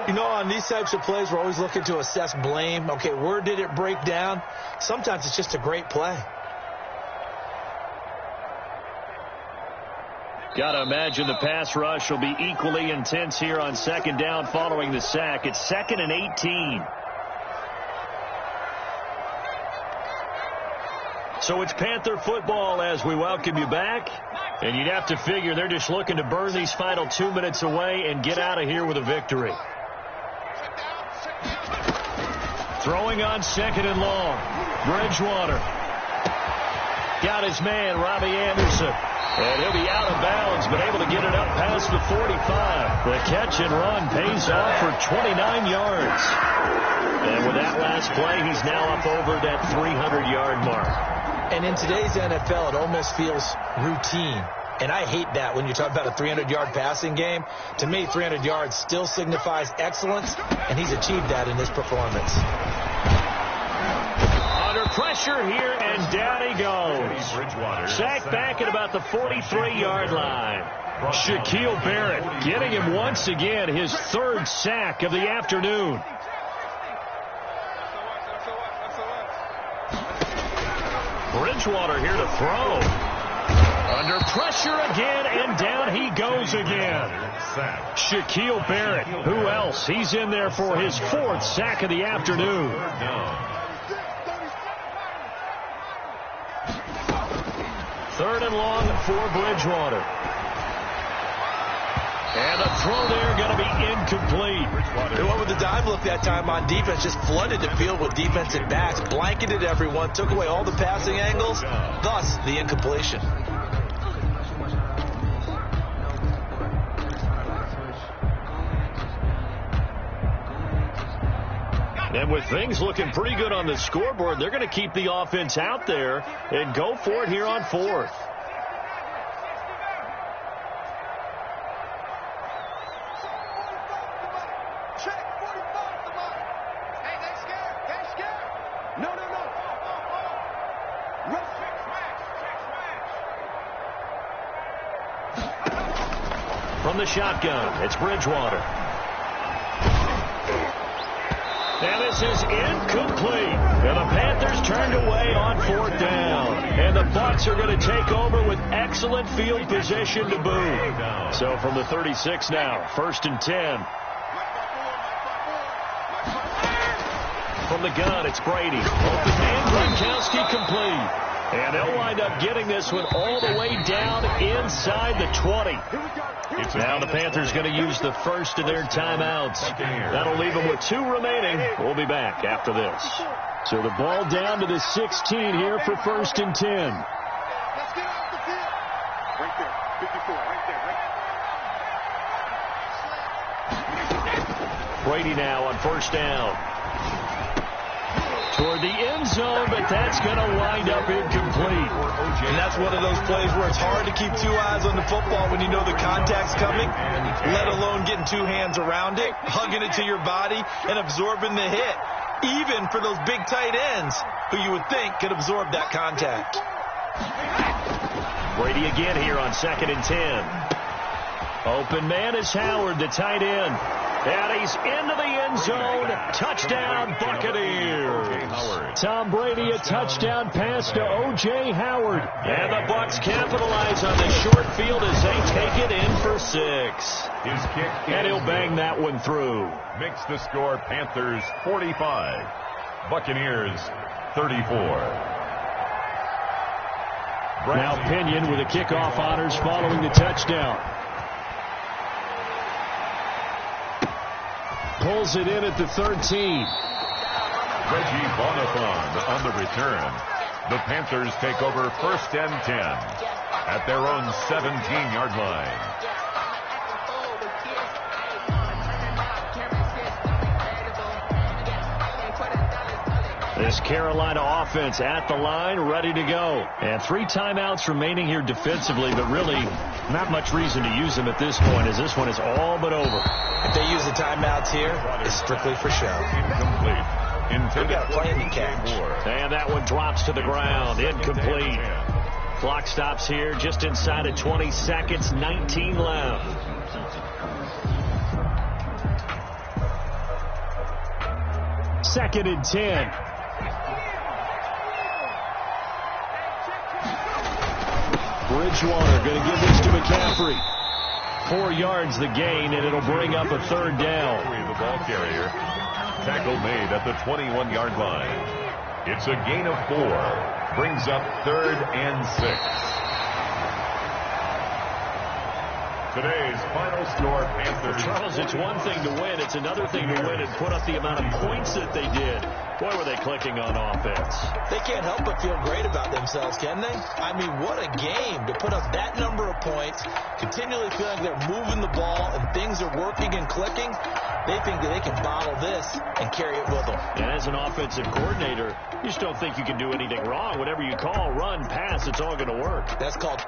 You know, on these types of plays, we're always looking to assess blame. Okay, where did it break down? Sometimes it's just a great play. Got to imagine the pass rush will be equally intense here on 2nd down following the sack. It's 2nd and 18. So it's Panther football as we welcome you back. And you'd have to figure they're just looking to burn these final 2 minutes away and get out of here with a victory. Throwing on 2nd and long. Bridgewater. Got his man, Robbie Anderson. And he'll be out of bounds, but able to get it up past the 45. The catch and run pays off for 29 yards. And with that last play, he's now up over that 300-yard mark. And in today's NFL, it almost feels routine. And I hate that when you talk about a 300-yard passing game. To me, 300 yards still signifies excellence, and he's achieved that in this performance. Pressure here, and down he goes. Sacked back at about the 43-yard line. Shaquille Barrett getting him once again his 3rd sack of the afternoon. Bridgewater here to throw. Under pressure again, and down he goes again. Shaquille Barrett, who else? He's in there for his 4th sack of the afternoon. 3rd and long for Bridgewater. And a throw there going to be incomplete. And what with the dive look that time on defense, just flooded the field with defensive backs, blanketed everyone, took away all the passing angles, thus the incompletion. And with things looking pretty good on the scoreboard, they're going to keep the offense out there and go for it here on 4th. From the shotgun, it's Bridgewater. And this is incomplete. And the Panthers turned away on 4th down. And the Bucs are going to take over with excellent field position to boot. So from the 36 now, 1st and 10. From the gun, it's Brady. Open man, Gronkowski complete. And they'll wind up getting this one all the way down inside the 20. Now the Panthers going to use the first of their timeouts. That'll leave them with 2 remaining. We'll be back after this. So the ball down to the 16 here for 1st and 10. Let's get off the field. Right there. 54. Right there. Brady now on 1st down. Toward the end zone, but that's going to wind up incomplete. And that's one of those plays where it's hard to keep 2 eyes on the football when you know the contact's coming, let alone getting 2 hands around it, hugging it to your body, and absorbing the hit, even for those big tight ends who you would think could absorb that contact. Brady again here on 2nd and 10. Open man is Howard, the tight end. And he's into the end zone. Touchdown, Buccaneers. Tom Brady, a touchdown pass to O.J. Howard. And the Bucs capitalize on the short field as they take it in for 6. His kick. And he'll bang that one through. Makes the score Panthers 45. Buccaneers 34. Now Pinion with the kickoff honors following the touchdown. Pulls it in at the 13. Reggie Bonifon on the return. The Panthers take over 1st and 10 at their own 17-yard line. This Carolina offense at the line, ready to go. And 3 timeouts remaining here defensively, but really not much reason to use them at this point, as this one is all but over. If they use the timeouts here, it's strictly for show. Incomplete. We got a plan to catch. And that one drops to the ground. Incomplete. Clock stops here just inside of 20 seconds. 19 left. Second and 10. Bridgewater going to give this to McCaffrey. 4 yards the gain, and it'll bring up a 3rd down. The ball carrier. Tackle made at the 21-yard line. It's a gain of 4. Brings up 3rd and 6. Today's final score, Panthers. Charles, it's one thing to win. It's another thing to win and put up the amount of points that they did. Boy, were they clicking on offense. They can't help but feel great about themselves, can they? I mean, what a game to put up that number of points, continually feeling they're moving the ball and things are working and clicking. They think that they can bottle this and carry it with them. And as an offensive coordinator, you just don't think you can do anything wrong. Whatever you call, run, pass, it's all going to work. That's called